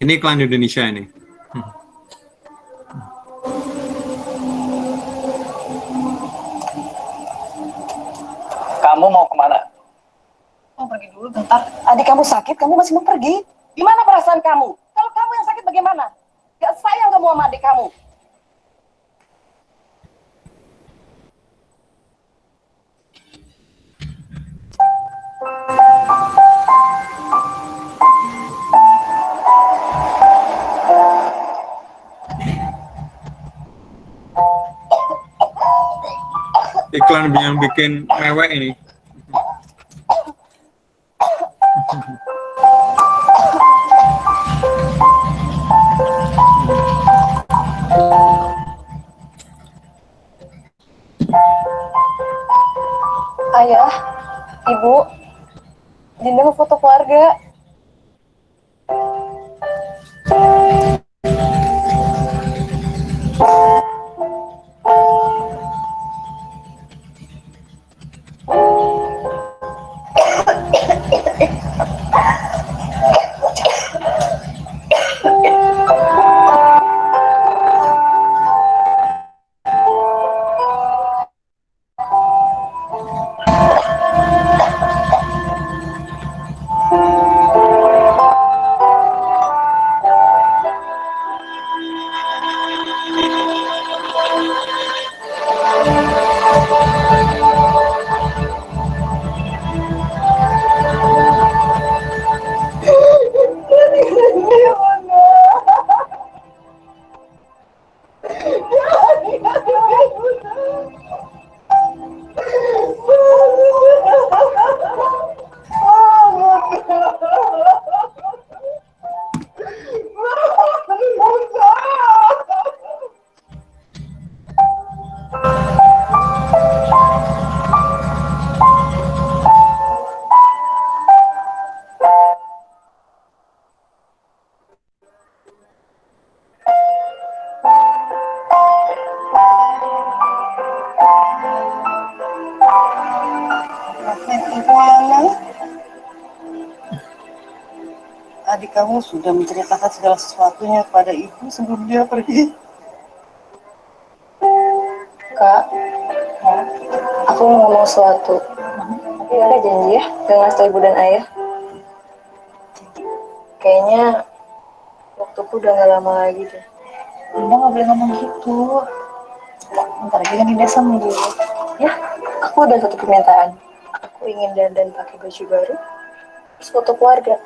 Ini iklan Indonesia ini. Kamu mau kemana? Mau pergi dulu bentar. Adik kamu sakit, kamu masih mau pergi? Gimana perasaan kamu? Kalau kamu yang sakit bagaimana? Gak sayang kamu sama adik kamu. iklan yang bikin mewek ini. Ayah, Ibu, Dinda mau foto keluarga. Adik kamu sudah menceritakan segala sesuatunya kepada ibu sebelum dia pergi. Kak, aku mau ngomong sesuatu. Tapi ada janji ya dengan ibu dan ayah. Kayaknya waktuku udah gak lama lagi deh. Dinda nggak boleh ngomong gitu. Bentar lagi kan Dinda sembuh. Ya, aku ada satu permintaan. Aku ingin dandan pakai baju baru, terus foto keluarga.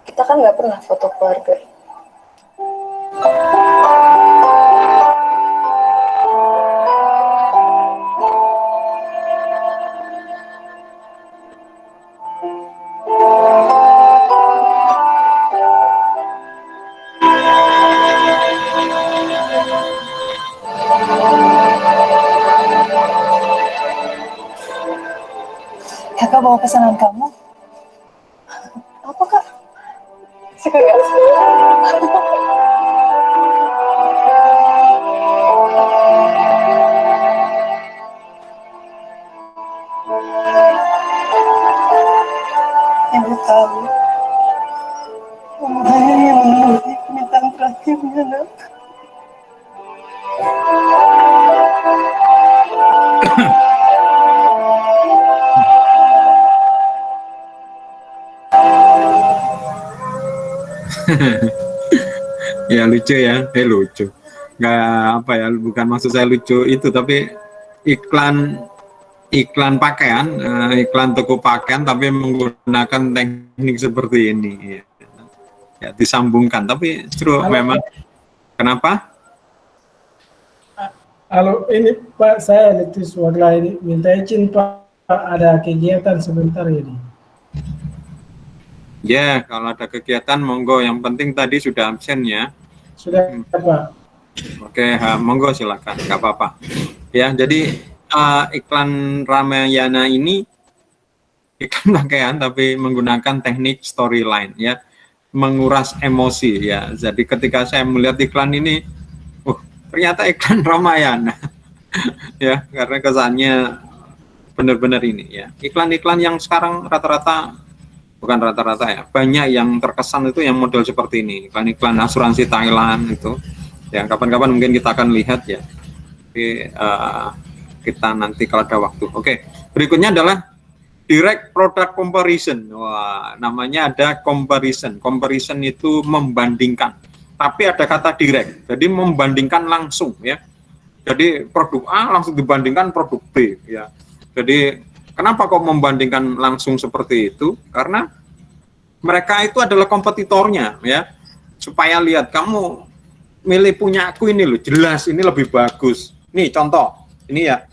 Kita kan nggak pernah foto keluarga. Kakak bawa pesanan kamu. Apa kak? Suka gak? Ibu tahu. Kamu hanya memenuhi permintaan terakhirnya, nak. Ya lucu ya, lucu. Nggak apa ya, bukan maksud saya lucu itu, tapi iklan pakaian, iklan toko pakaian, tapi menggunakan teknik seperti ini. Ya, disambungkan, tapi justru memang kenapa? Halo, ini Pak, saya Letus Wagla ini minta izin Pak, ada kegiatan sebentar ini. Ya, kalau ada kegiatan monggo. Yang penting tadi sudah absen ya. Sudah Pak. Oke, monggo silakan, nggak apa-apa. Ya, jadi iklan Ramayana ini iklan pakaian tapi menggunakan teknik storyline ya, menguras emosi ya. Jadi ketika saya melihat iklan ini, ternyata iklan Ramayana ya, karena kesannya benar-benar ini ya. Iklan-iklan yang sekarang rata-rata, bukan rata-rata ya, banyak yang terkesan itu yang model seperti ini, iklan-iklan asuransi Thailand itu yang kapan-kapan mungkin kita akan lihat ya. Tapi kita nanti kalau ada waktu. Oke, berikutnya adalah direct product comparison. Wah, namanya ada comparison. Comparison itu membandingkan, tapi ada kata direct, jadi membandingkan langsung ya. Jadi produk A langsung dibandingkan produk B ya. Jadi kenapa kok membandingkan langsung seperti itu? Karena mereka itu adalah kompetitornya ya. Supaya lihat, kamu milih punya aku ini loh, jelas ini lebih bagus. Nih contoh, ini ya,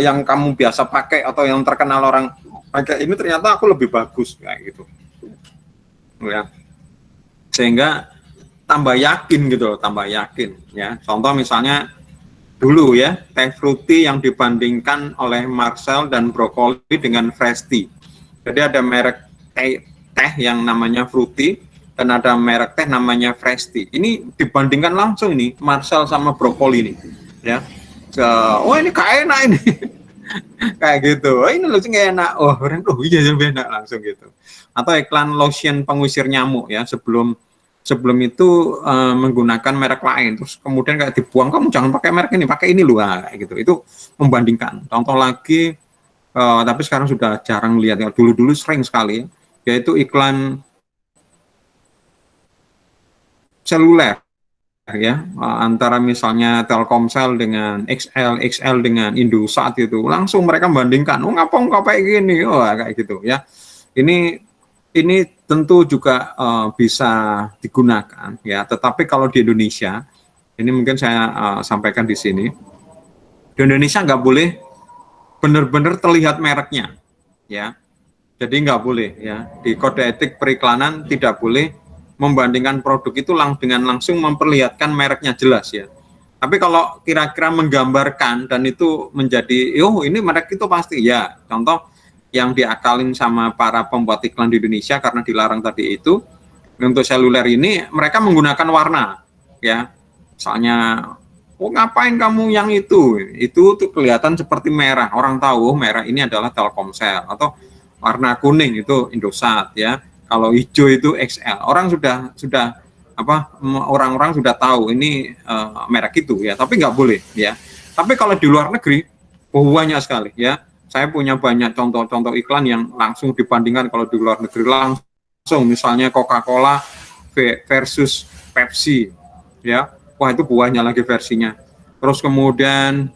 yang kamu biasa pakai atau yang terkenal orang pakai ini ternyata aku lebih bagus kayak gitu ya, sehingga tambah yakin gitu loh, tambah yakin ya. Contoh misalnya dulu ya, teh fruity yang dibandingkan oleh Marcel dan Brokoli dengan Fresh Tea. Jadi ada merek teh yang namanya fruity dan ada merek teh namanya Fresh Tea. Ini dibandingkan langsung nih Marcel sama Brokoli nih ya. Oh ini kayak enak ini. Kayak gitu. Oh ini loh nggak enak. Oh orang iya lebih enak langsung gitu. Atau iklan lotion pengusir nyamuk ya, sebelum itu menggunakan merek lain, terus kemudian kayak dibuang, kamu jangan pakai merek ini, pakai ini loh, kayak gitu. Itu membandingkan. Contoh lagi, tapi sekarang sudah jarang lihat ya. Dulu sering sekali, yaitu iklan seluler ya, antara misalnya Telkomsel dengan XL dengan Indosat itu, langsung mereka bandingkan, oh ngapa kayak gini, oh kayak gitu ya. Ini tentu juga bisa digunakan ya, tetapi kalau di Indonesia, ini mungkin saya sampaikan di sini, di Indonesia nggak boleh benar-benar terlihat mereknya ya, jadi nggak boleh ya, di kode etik periklanan tidak boleh membandingkan produk itu dengan langsung memperlihatkan mereknya jelas ya. Tapi kalau kira-kira menggambarkan dan itu menjadi, oh ini merek itu pasti ya. Contoh yang diakalin sama para pembuat iklan di Indonesia karena dilarang tadi itu, untuk seluler ini mereka menggunakan warna ya. Misalnya, oh ngapain kamu yang itu tuh kelihatan seperti merah, orang tahu merah ini adalah Telkomsel, atau warna kuning itu Indosat ya. Kalau hijau itu XL, orang sudah orang-orang sudah tahu ini merek itu ya, tapi nggak boleh ya. Tapi kalau di luar negeri banyak sekali ya, saya punya banyak contoh-contoh iklan yang langsung dibandingkan. Kalau di luar negeri langsung, misalnya Coca-Cola versus Pepsi ya, wah itu banyak lagi versinya. Terus kemudian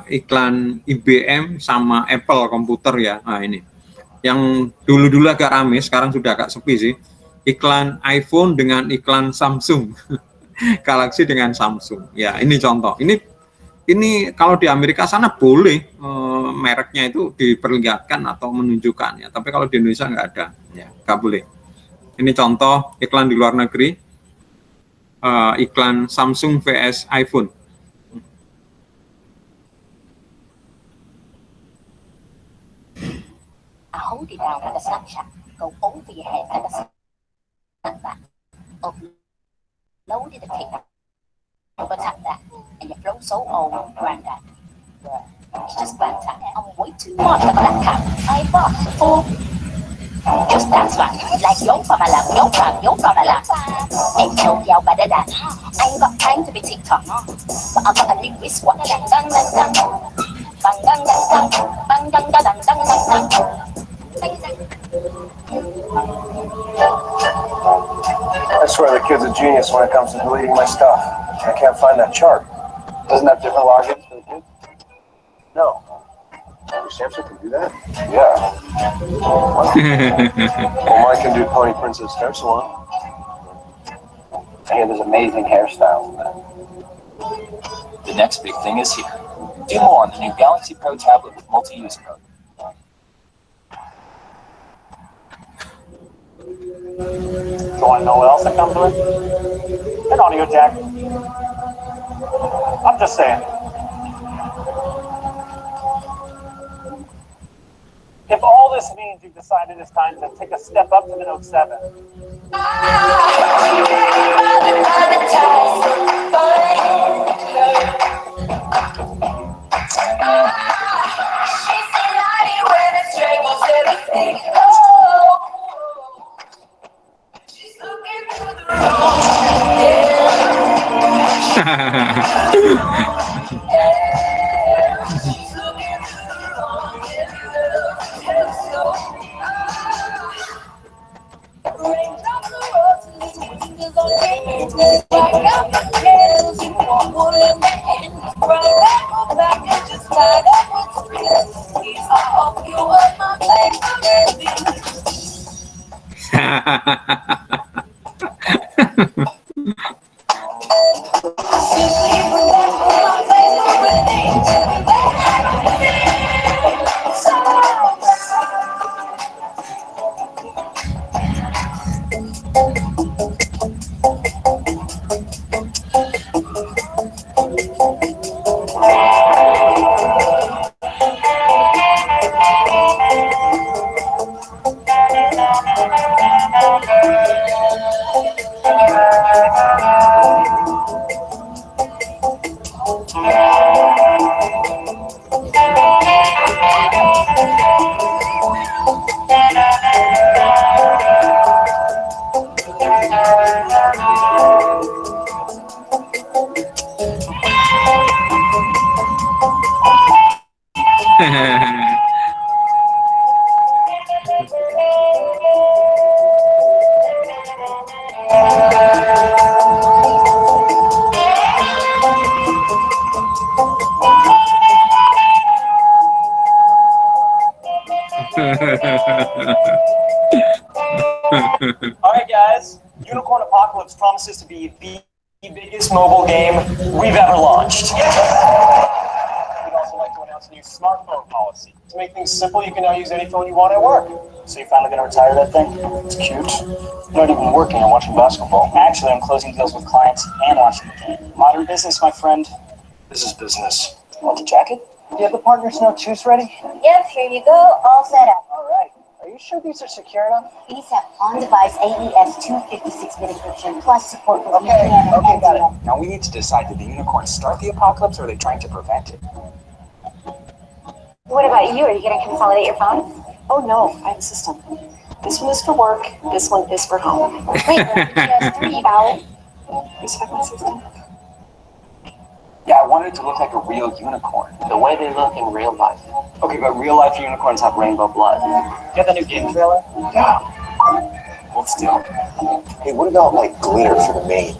iklan IBM sama Apple komputer ya, nah ini yang dulu agak rame, sekarang sudah agak sepi sih, iklan iPhone dengan iklan Samsung. Galaxy dengan Samsung ya, ini contoh. Ini kalau di Amerika sana boleh mereknya itu diperlihatkan atau menunjukkan ya, tapi kalau di Indonesia nggak ada ya, nggak boleh. Ini contoh iklan di luar negeri, iklan Samsung vs iPhone. Hold it down with a Snapchat. Go over your head and a snapback. Upload it a pic. Over tap that. And your flow so old, granddad. Yeah, it's just granddad. I'm way too much of that cat. I bought for. Just that's right. Like yo from a lap, yo from a lap. Ain't no yo better than. I ain't got time to be TikTok. But I got a new wristwatch. Dang dang dang dang. Bang dang dang dang. Bang dang dang dang dang dang dang. I swear the kid's a genius when it comes to deleting my stuff. I can't find that chart. Doesn't have different logins for the kids? No. Samson can do that? Yeah. Well, mine can do Pony Princess Hair Salon. I hear there's amazing hairstyles in that. The next big thing is here. Do more on the new Galaxy Pro tablet with multi-use mode. You want to know what else that comes with? An audio jack. I'm just saying. If all this means you've decided it's time to take a step up to the Note 7. All right, guys. Unicorn Apocalypse promises to be the biggest mobile game we've ever launched. We'd also like to announce a new smartphone policy. To make things simple, you can now use any phone you want at work. So you're finally gonna retire that thing? It's cute. You're not even working, I'm watching basketball. Actually, I'm closing deals with clients and watching the game. Modern business, my friend. This is business. Want the jacket? Do you have the partner's note juice ready? Yep, here you go, all set up. All right. Are you sure these are secure enough? These have on-device AES 256-bit encryption plus support for Okay, got it. Now we need to decide, did the unicorn start the apocalypse or are they trying to prevent it? What about you? Are you going to consolidate your phone? Oh no, I have a system. This one is for work, this one is for home. Wait, PS3 about. Respect my system. Yeah, I wanted it to look like a real unicorn. The way they look in real life. Okay, but real life unicorns have rainbow blood. Get the new game trailer? Yeah. Hold still. Hey, what about like glitter for the mane?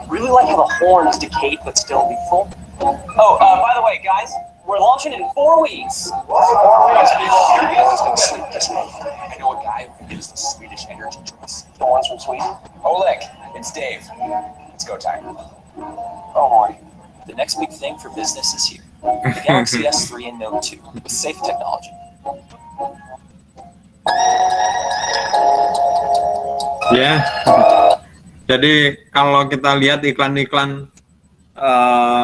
Really like how the horn is decayed but still lethal. Oh, by the way, guys, we're launching in 4 weeks. Everyone's gonna sleep this month. I know a guy who gives the Swedish energy drinks. The ones from Sweden? Oleg, it's Dave. It's go time. Oh boy. The next big thing for business is here. The Galaxy S3 and Note 2 with safe technology. Ya, jadi kalau kita lihat iklan-iklan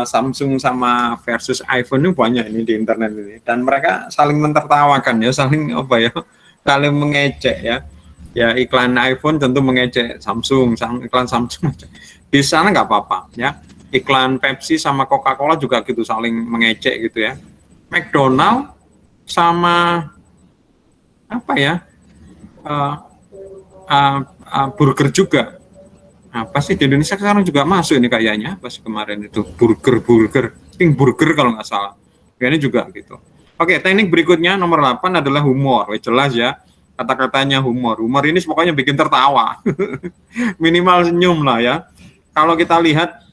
Samsung sama versus iPhone ini banyak ini di internet ini, dan mereka saling mentertawakan ya, saling apa ya, saling mengejek ya. Ya iklan iPhone tentu mengejek Samsung, iklan Samsung di sana nggak apa-apa ya. Iklan Pepsi sama Coca-Cola juga gitu, saling mengejek gitu ya. McDonald sama apa ya, burger juga. Apa sih di Indonesia sekarang juga masuk ini kayaknya, pas kemarin itu burger King Burger kalau nggak salah. Kayaknya juga gitu. Oke, teknik berikutnya nomor 8 adalah humor. Jelas ya, kata-katanya humor. Humor ini pokoknya bikin tertawa. Minimal senyum lah ya. Kalau kita lihat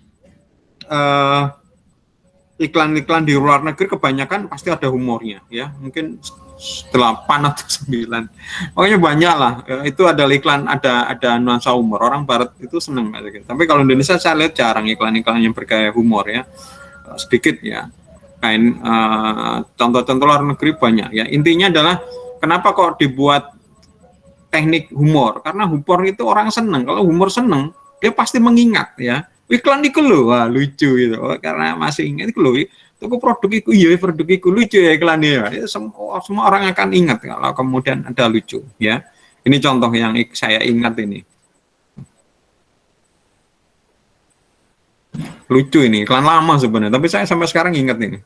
iklan-iklan di luar negeri kebanyakan pasti ada humornya ya, mungkin 8 atau 9, pokoknya banyak lah ya, itu ada iklan, ada nuansa humor. Orang barat itu seneng gitu. Tapi kalau Indonesia saya lihat jarang iklan-iklan yang bergaya humor ya, sedikit ya. Kain contoh-contoh luar negeri banyak ya. Intinya adalah kenapa kok dibuat teknik humor, karena humor itu orang seneng. Kalau humor seneng dia pasti mengingat ya. Iklan itu loh, wah lucu gitu, karena masih ingat itu loh, toko produk itu, iya produk itu lucu ya iklannya, ya, semua orang akan ingat kalau kemudian ada lucu ya. Ini contoh yang saya ingat ini, lucu ini, iklan lama sebenarnya, tapi saya sampai sekarang ingat ini.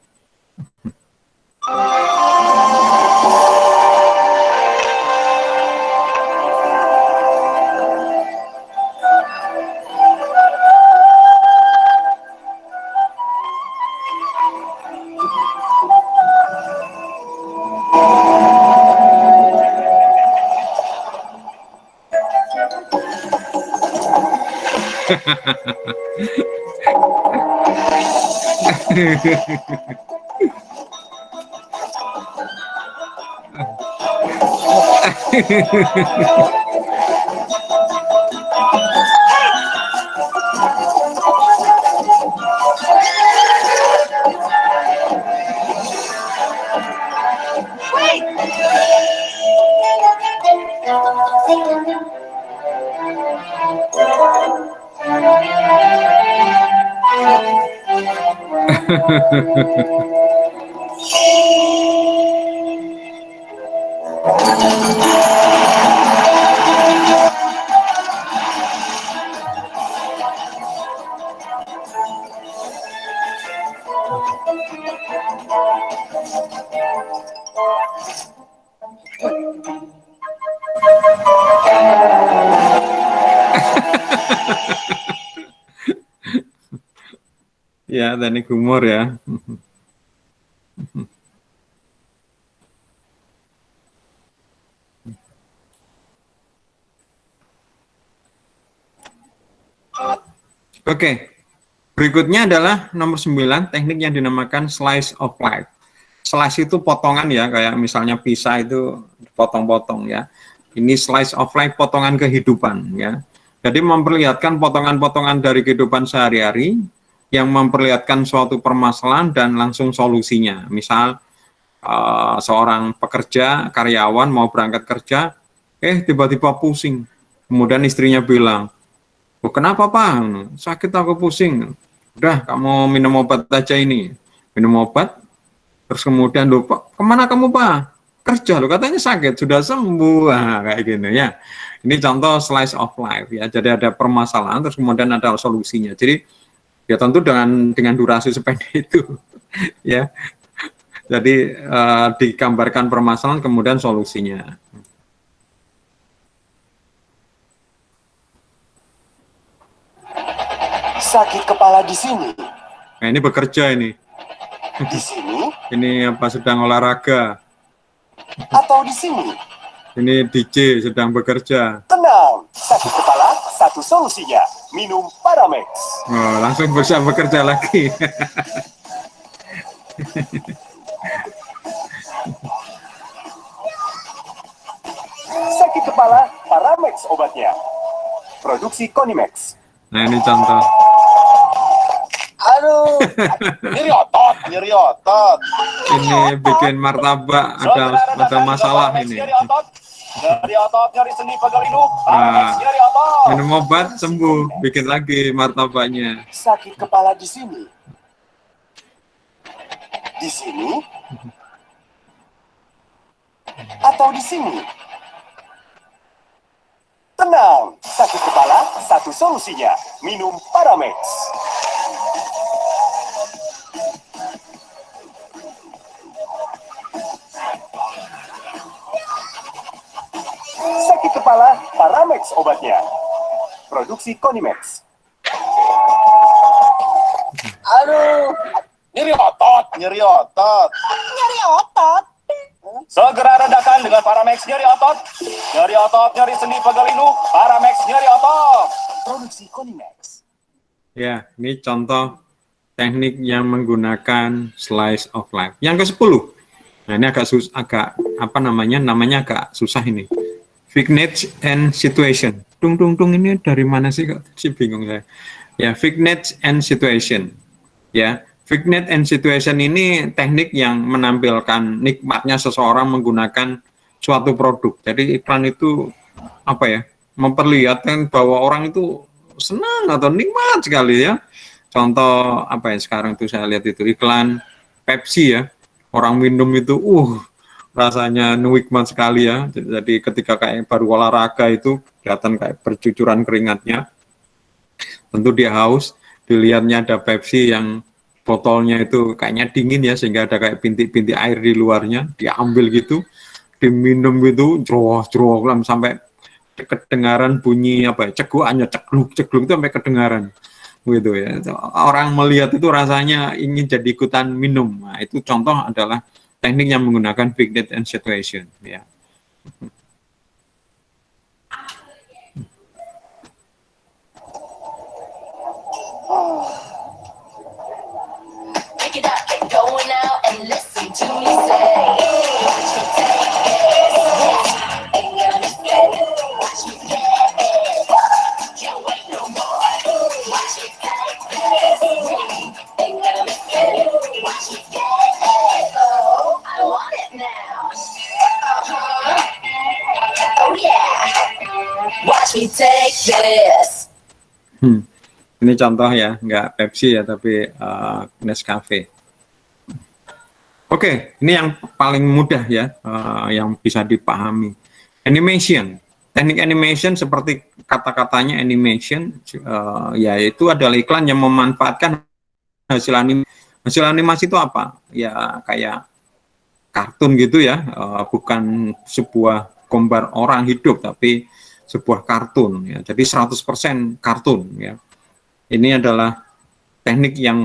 Ya, teknik humor ya. Oke, berikutnya adalah nomor 9, teknik yang dinamakan slice of life. slice itu potongan ya, kayak misalnya pisah itu potong-potong ya. Ini slice of life, potongan kehidupan ya. Jadi memperlihatkan potongan-potongan dari kehidupan sehari-hari yang memperlihatkan suatu permasalahan dan langsung solusinya. Misal seorang pekerja, karyawan mau berangkat kerja, tiba-tiba pusing. Kemudian istrinya bilang, "Oh, kenapa Pak? Sakit aku pusing." "Udah, kamu minum obat aja ini." Minum obat, terus kemudian lupa, "Kemana kamu Pak?" "Kerja loh, katanya sakit, sudah sembuh." Nah, kayak gini ya. Ini contoh slice of life ya. Jadi ada permasalahan, terus kemudian ada solusinya. Jadi ya tentu dengan durasi sependek itu ya. Jadi digambarkan permasalahan kemudian solusinya. Sakit kepala di sini. Nah, ini bekerja ini. Di sini Ini apa, sedang olahraga. atau di sini? Ini DJ sedang bekerja. Tenang, sakit kepala, satu solusinya. Minum Paramex. Oh, langsung bisa bekerja lagi. Sakit kepala, Paramex obatnya. Produksi Konimex. Nah, ini contoh. Aduh, nyeri otot, nyeri otot. Ini bikin martabak, ada masalah ini. Nyeri otot, nyeri sendi pegal hidung. Nah, Nyeri otot. minum obat sembuh, bikin lagi martabaknya. Sakit kepala di sini. Di sini? Atau di sini? Tenang, sakit kepala, satu solusinya. Minum Paramex. Sakit kepala, Paramex obatnya. Produksi Konimex. Aduh, nyeri otot, nyeri otot. Nyeri otot? Segera redakan dengan Paramex nyeri otot. Nyeri otot, nyeri sendi pegal hidung. Paramex nyeri otot. Produksi Konimex. Ya, ini contoh teknik yang menggunakan slice of life. Yang ke-10. Nah, ini agak apa namanya agak susah ini. Vignette and situation. Tung ini dari mana sih kok? Bingung saya. Ya, vignette and situation. Ya, vignette and situation ini teknik yang menampilkan nikmatnya seseorang menggunakan suatu produk. Jadi iklan itu apa ya? Memperlihatkan bahwa orang itu senang atau nikmat sekali ya. Contoh apa ya, sekarang itu saya lihat itu iklan Pepsi ya. Orang minum itu rasanya nikmat sekali ya. Jadi ketika kayak baru olahraga itu kelihatan kayak bercucuran keringatnya. Tentu dia haus, dilihatnya ada Pepsi yang botolnya itu kayaknya dingin ya, sehingga ada kayak bintik-bintik air di luarnya, diambil gitu, diminum gitu, jeruk sampai kedengaran bunyi apa ya, cegukannya, cegluk itu sampai kedengaran gitu ya. Orang melihat itu rasanya ingin jadi ikutan minum. Nah, itu contoh adalah teknik yang menggunakan vignette and situation ya. Pick it up and go now and listen to me say. Watch me take this. Ain't gonna fit. Watch me get it. Can't wait no more. Watch me take this. Ain't gonna fit. Watch me get it. Oh, I want it now. Oh yeah. Watch me take this. Ini contoh ya, nggak Pepsi ya, tapi Nescafe. Oke, ini yang paling mudah ya, yang bisa dipahami. Animation, teknik animation seperti kata-katanya animation, yaitu adalah iklan yang memanfaatkan hasil animasi. Hasil animasi itu apa? Ya kayak kartun gitu ya, bukan sebuah gambar orang hidup, tapi sebuah kartun. Ya. Jadi 100% kartun ya. Ini adalah teknik yang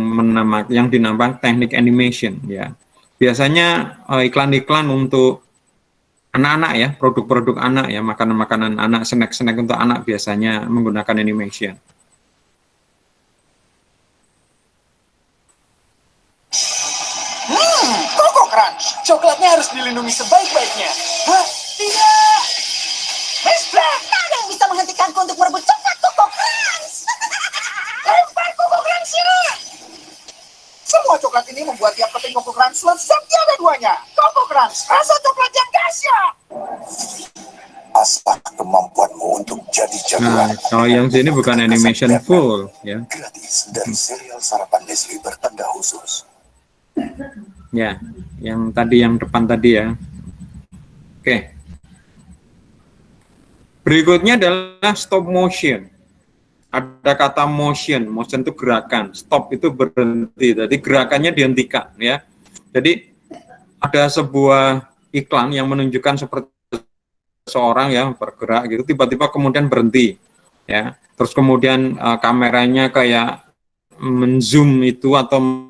dinamakan teknik animation ya. Biasanya iklan-iklan untuk anak-anak ya, produk-produk anak ya, makanan-makanan anak, snack-snack untuk anak biasanya menggunakan animation. Koko Crunch. dilindungi sebaik-baiknya. Hah? Tidak! Miss Black! Tak ada yang bisa menghentikanku untuk merebut coklat Koko Crunch. Lempar Koko Crunch-nya! Semua coklat ini membuat tiap keping Koko Crunch lezat tiada duanya. Koko Crunch, rasa coklat yang dahsyat. Asah kemampuanmu untuk jadi Nah, jagoan. kalau yang sini bukan animation full, ya. Gratis dari serial sarapan Nestle bertanda khusus. Ya, yang tadi yang depan tadi ya. Oke. Berikutnya adalah stop motion. Ada kata motion, motion itu gerakan, stop itu berhenti. Jadi gerakannya dihentikan ya. Jadi ada sebuah iklan yang menunjukkan seperti seorang yang bergerak gitu, tiba-tiba kemudian berhenti ya. Terus kemudian kameranya kayak menzoom itu, atau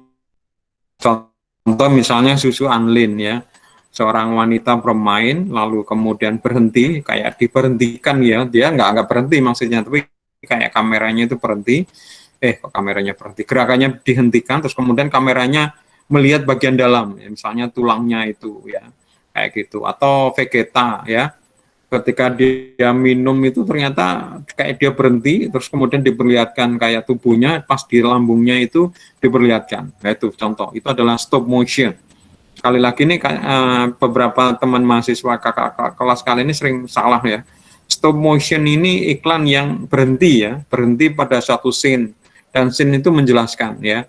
contoh misalnya Susu Anlin ya, seorang wanita bermain lalu kemudian berhenti, kayak diberhentikan ya, dia nggak berhenti maksudnya, tapi kayak kameranya itu berhenti, kok kameranya berhenti, gerakannya dihentikan, terus kemudian kameranya melihat bagian dalam ya, misalnya tulangnya itu ya, kayak gitu. Atau Vegeta ya, ketika dia minum itu ternyata kayak dia berhenti, terus kemudian diperlihatkan kayak tubuhnya pas di lambungnya itu diperlihatkan. Nah itu contoh, itu adalah stop motion. Sekali lagi nih beberapa teman mahasiswa kakak kelas kali ini sering salah ya. Stop motion ini iklan yang berhenti ya, berhenti pada suatu scene, dan scene itu menjelaskan ya.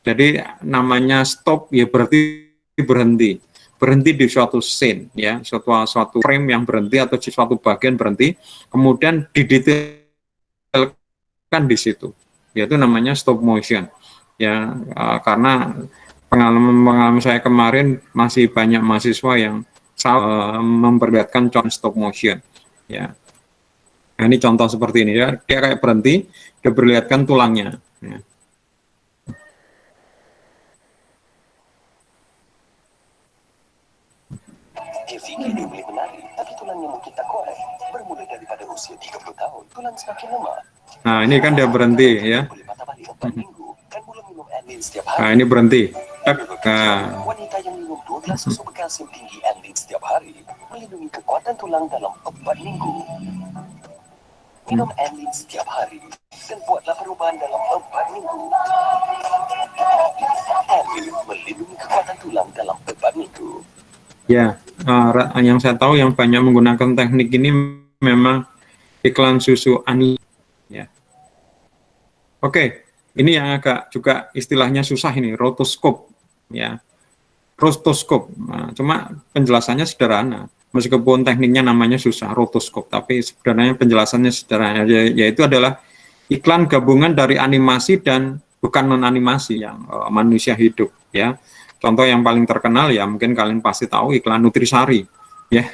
Jadi namanya stop ya berarti berhenti. Berhenti di suatu scene ya, suatu frame yang berhenti atau suatu bagian berhenti, kemudian didetailkan di situ, yaitu namanya stop motion ya. Karena pengalaman saya kemarin masih banyak mahasiswa yang salah memperlihatkan contoh stop motion ya. Nah, ini contoh seperti ini ya, dia kayak berhenti, dia perlihatkan tulangnya ya. Dia pikir dia boleh menari, tapi tulangnya mungkin tak korek. Bermula daripada usia 30 tahun, tulang semakin lemah. Nah, ini kan dia berhenti ya. Nah, ini berhenti. Nah, Wanita yang minum 2 gelas susu berkalsium tinggi Anlin setiap hari melindungi kekuatan tulang dalam 4 minggu. Minum Anlin setiap hari dan buatlah perubahan dalam 4 minggu. Anlin melindungi kekuatan tulang dalam 4 minggu. ya, yang saya tahu yang banyak menggunakan teknik ini memang iklan susu Anlin ya. Oke, ini yang agak juga istilahnya susah ini, rotoskop ya. Rotoskop. Nah, cuma penjelasannya sederhana. Meskipun tekniknya namanya susah, rotoskop, tapi sebenarnya penjelasannya sederhana, yaitu adalah iklan gabungan dari animasi dan bukan non animasi yang manusia hidup ya. Contoh yang paling terkenal ya mungkin kalian pasti tahu, iklan Nutrisari ya,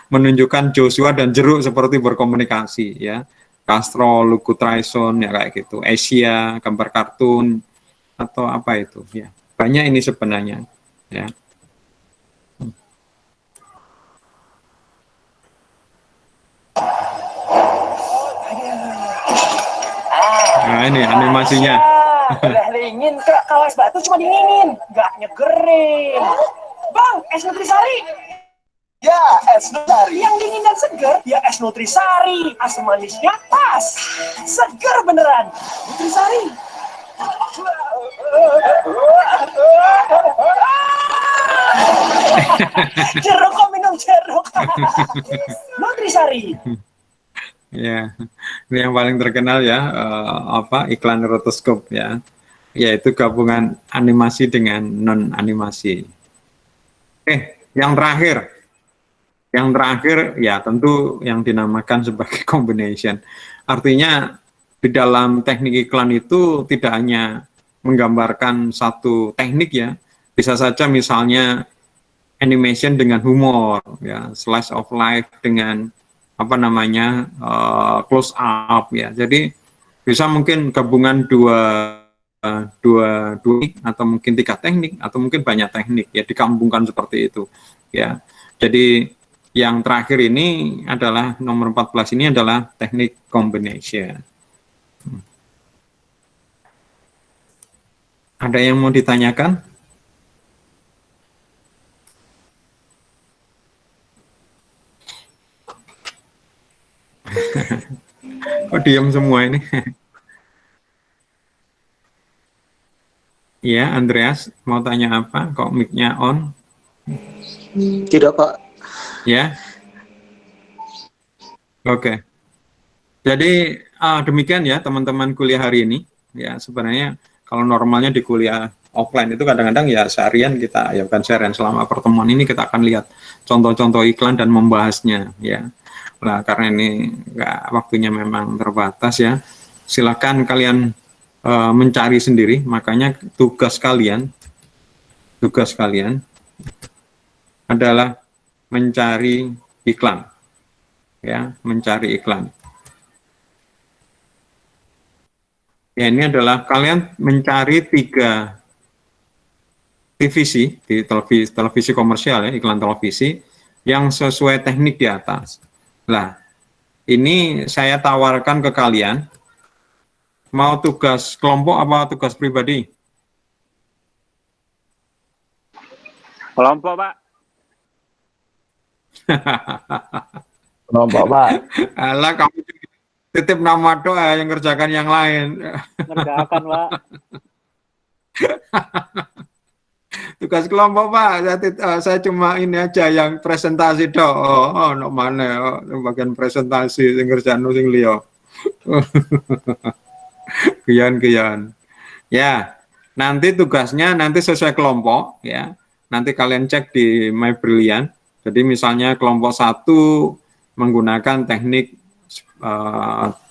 menunjukkan Joshua dan jeruk seperti berkomunikasi ya. Castro, Leukotriene ya kayak gitu, Asia, gambar kartun atau apa itu ya. Banyak ini sebenarnya ya. Nah, ini animasinya. Dingin, Kak. Kalau es batu cuma dinginin, nggak nyegerin. Bang, es Nutrisari. Ya, es Nutrisari. Yang dingin dan segar, ya es Nutrisari. Asam manisnya pas. Segar beneran. Nutrisari. Jeruk, kok minum jeruk. Nutrisari. Ya, ini yang paling terkenal ya, iklan rotoskop ya, yaitu gabungan animasi dengan non animasi. Yang terakhir ya tentu yang dinamakan sebagai combination. Artinya di dalam teknik iklan itu tidak hanya menggambarkan satu teknik ya, bisa saja misalnya animation dengan humor ya, slice of life dengan close up ya. Jadi bisa mungkin gabungan dua atau mungkin 3 teknik atau mungkin banyak teknik ya, digabungkan seperti itu ya. Jadi yang terakhir ini adalah nomor 14, ini adalah teknik combination. Ada yang mau ditanyakan? Kok diam semua ini? Iya, Andreas, mau tanya apa? Kok mic-nya on? Tidak, Pak. Ya, oke. Jadi demikian ya teman-teman kuliah hari ini. Ya, sebenarnya kalau normalnya di kuliah offline itu kadang-kadang ya seharian kita, ya bukan seharian, selama pertemuan ini kita akan lihat contoh-contoh iklan dan membahasnya ya. Nah, karena ini waktunya memang terbatas ya, silakan kalian mencari sendiri. Makanya tugas kalian adalah mencari iklan ya, mencari iklan. Ya, ini adalah kalian mencari 3 TVC di televisi komersial ya, iklan televisi yang sesuai teknik di atas. Nah, ini saya tawarkan ke kalian, mau tugas kelompok apa tugas pribadi? Kelompok, Pak. Kelompok, Pak. Alah, kamu titip nama doa yang kerjakan yang lain. Ngerjakan, Pak. Tugas kelompok, Pak. Saya cuma ini aja yang presentasi dok. Oh, no mana? Bagian presentasi sing kerjaan sing liya. Kian. Ya, nanti tugasnya nanti sesuai kelompok ya. Nanti kalian cek di My Brilliant. Jadi misalnya kelompok 1 menggunakan teknik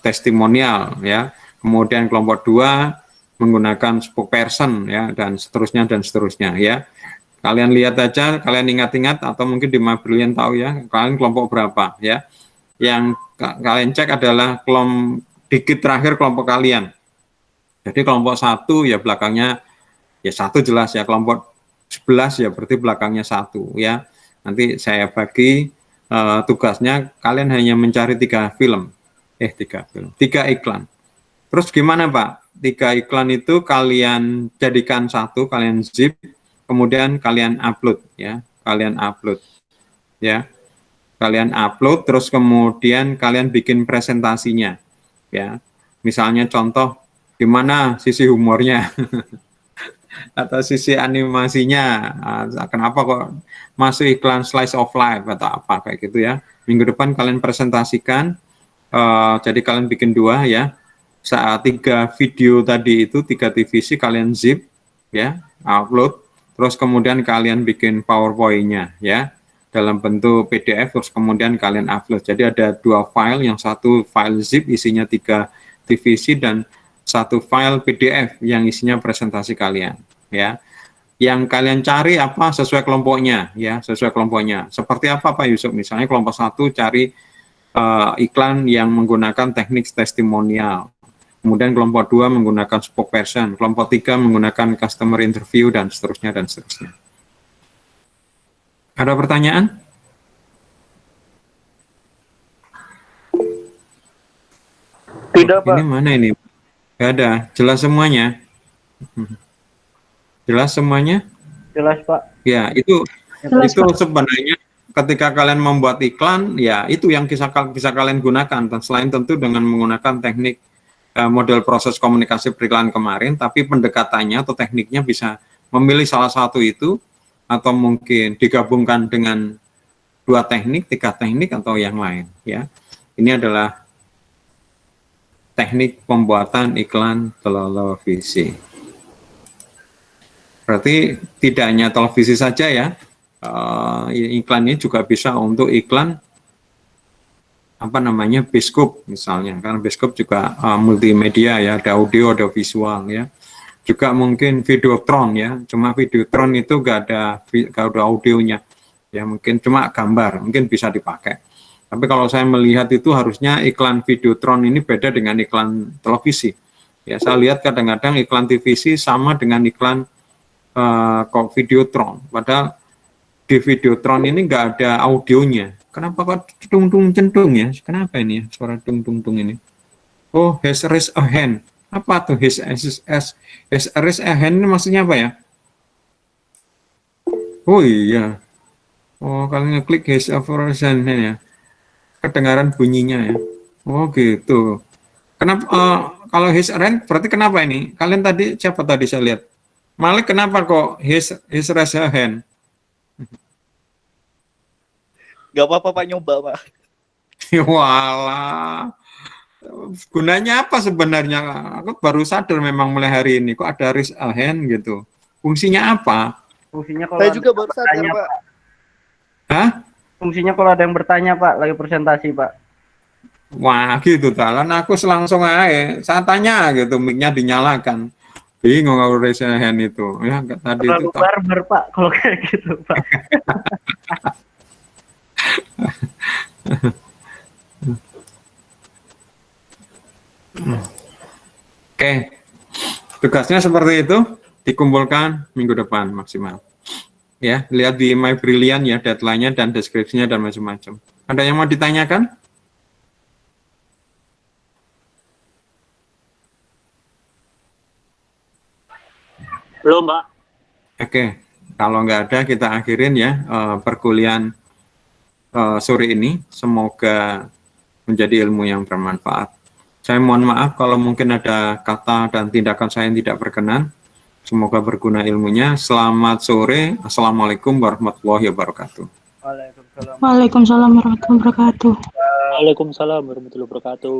testimonial ya. Kemudian kelompok 2 menggunakan spokesperson ya, dan seterusnya ya. Kalian lihat aja, kalian ingat-ingat atau mungkin di My Brilliant tahu ya, kalian kelompok berapa ya. Yang kalian cek adalah digit terakhir kelompok kalian. Jadi kelompok 1 ya belakangnya ya 1 jelas ya, kelompok 11 ya berarti belakangnya 1 ya. Nanti saya bagi tugasnya kalian hanya mencari 3 iklan. Terus gimana Pak? 3 iklan itu kalian jadikan 1, kalian zip, kemudian kalian upload ya. Kalian upload terus kemudian kalian bikin presentasinya ya. Misalnya contoh gimana sisi humornya atau sisi animasinya, kenapa kok masuk iklan slice of life atau apa kayak gitu ya. Minggu depan kalian presentasikan, jadi kalian bikin 2 ya, saat 3 video tadi itu 3 TVC kalian zip ya, upload, terus kemudian kalian bikin PowerPoint-nya ya dalam bentuk PDF, terus kemudian kalian upload. Jadi ada 2 file, yang satu file zip isinya 3 TVC dan 1 file PDF yang isinya presentasi kalian ya. Yang kalian cari apa sesuai kelompoknya ya, sesuai kelompoknya. Seperti apa Pak Yusuf? Misalnya kelompok 1 cari iklan yang menggunakan teknik testimonial. Kemudian kelompok 2 menggunakan spokesperson, kelompok 3 menggunakan customer interview dan seterusnya dan seterusnya. Ada pertanyaan? Tidak, Pak. Ini mana ini? Gak ada, jelas semuanya. Jelas semuanya? Jelas, Pak. Ya, itu Jelas, itu Pak. sebenarnya ketika kalian membuat iklan, ya itu yang bisa kalian gunakan. Dan selain tentu dengan menggunakan teknik model proses komunikasi periklan kemarin, tapi pendekatannya atau tekniknya bisa memilih salah satu itu, atau mungkin digabungkan dengan 2 teknik, 3 teknik, atau yang lain. Ya, ini adalah teknik pembuatan iklan televisi. Berarti tidak hanya televisi saja ya, iklan ini juga bisa untuk iklan apa namanya Biskup misalnya, karena Biskup juga multimedia ya, ada audio, ada visual ya. Juga mungkin Videotron ya, cuma Videotron itu gak ada audionya ya, mungkin cuma gambar, mungkin bisa dipakai. Tapi kalau saya melihat itu harusnya iklan Videotron ini beda dengan iklan televisi. Ya, saya lihat kadang-kadang iklan TVC sama dengan iklan kok Videotron. Padahal di Videotron ini nggak ada audionya. Kenapa kok tung-tung centung ya? Kenapa ini ya, suara tung-tung ini? Oh, has raised a hand. Apa tuh has raised a hand ini maksudnya apa ya? Oh iya. Oh, kalau ngeklik has a hand ya. Kedengaran bunyinya ya. Oh gitu. Kenapa kalau his raised berarti kenapa ini? Kalian tadi siapa tadi saya lihat? Malik kenapa kok his raised her hand? Gak apa-apa Pak, nyoba Pak. Walah. Gunanya apa sebenarnya? Aku baru sadar memang mulai hari ini kok ada raise a hand gitu. Fungsinya apa? Fungsinya kalau Saya juga baru sadar bertanya, Pak. Hah? Fungsinya kalau ada yang bertanya Pak, lagi presentasi Pak. Wah gitu talan aku langsung aja saya tanya gitu mic-nya dinyalakan. Bingung kalau raise a hand itu. Ya tadi Terlalu itu barbar Pak kalau kayak gitu Pak. Oke. Tugasnya seperti itu, dikumpulkan minggu depan maksimal. Ya, lihat di My Brilliant ya deadline-nya dan deskripsinya dan macam-macam. Ada yang mau ditanyakan? Belum, Pak. Oke, kalau nggak ada kita akhirin ya perkuliahan sore ini. Semoga menjadi ilmu yang bermanfaat. Saya mohon maaf kalau mungkin ada kata dan tindakan saya yang tidak berkenan. Semoga berguna ilmunya. Selamat sore. Assalamualaikum warahmatullahi wabarakatuh. Waalaikumsalam. Waalaikumsalam warahmatullahi wabarakatuh. Waalaikumsalam warahmatullahi wabarakatuh.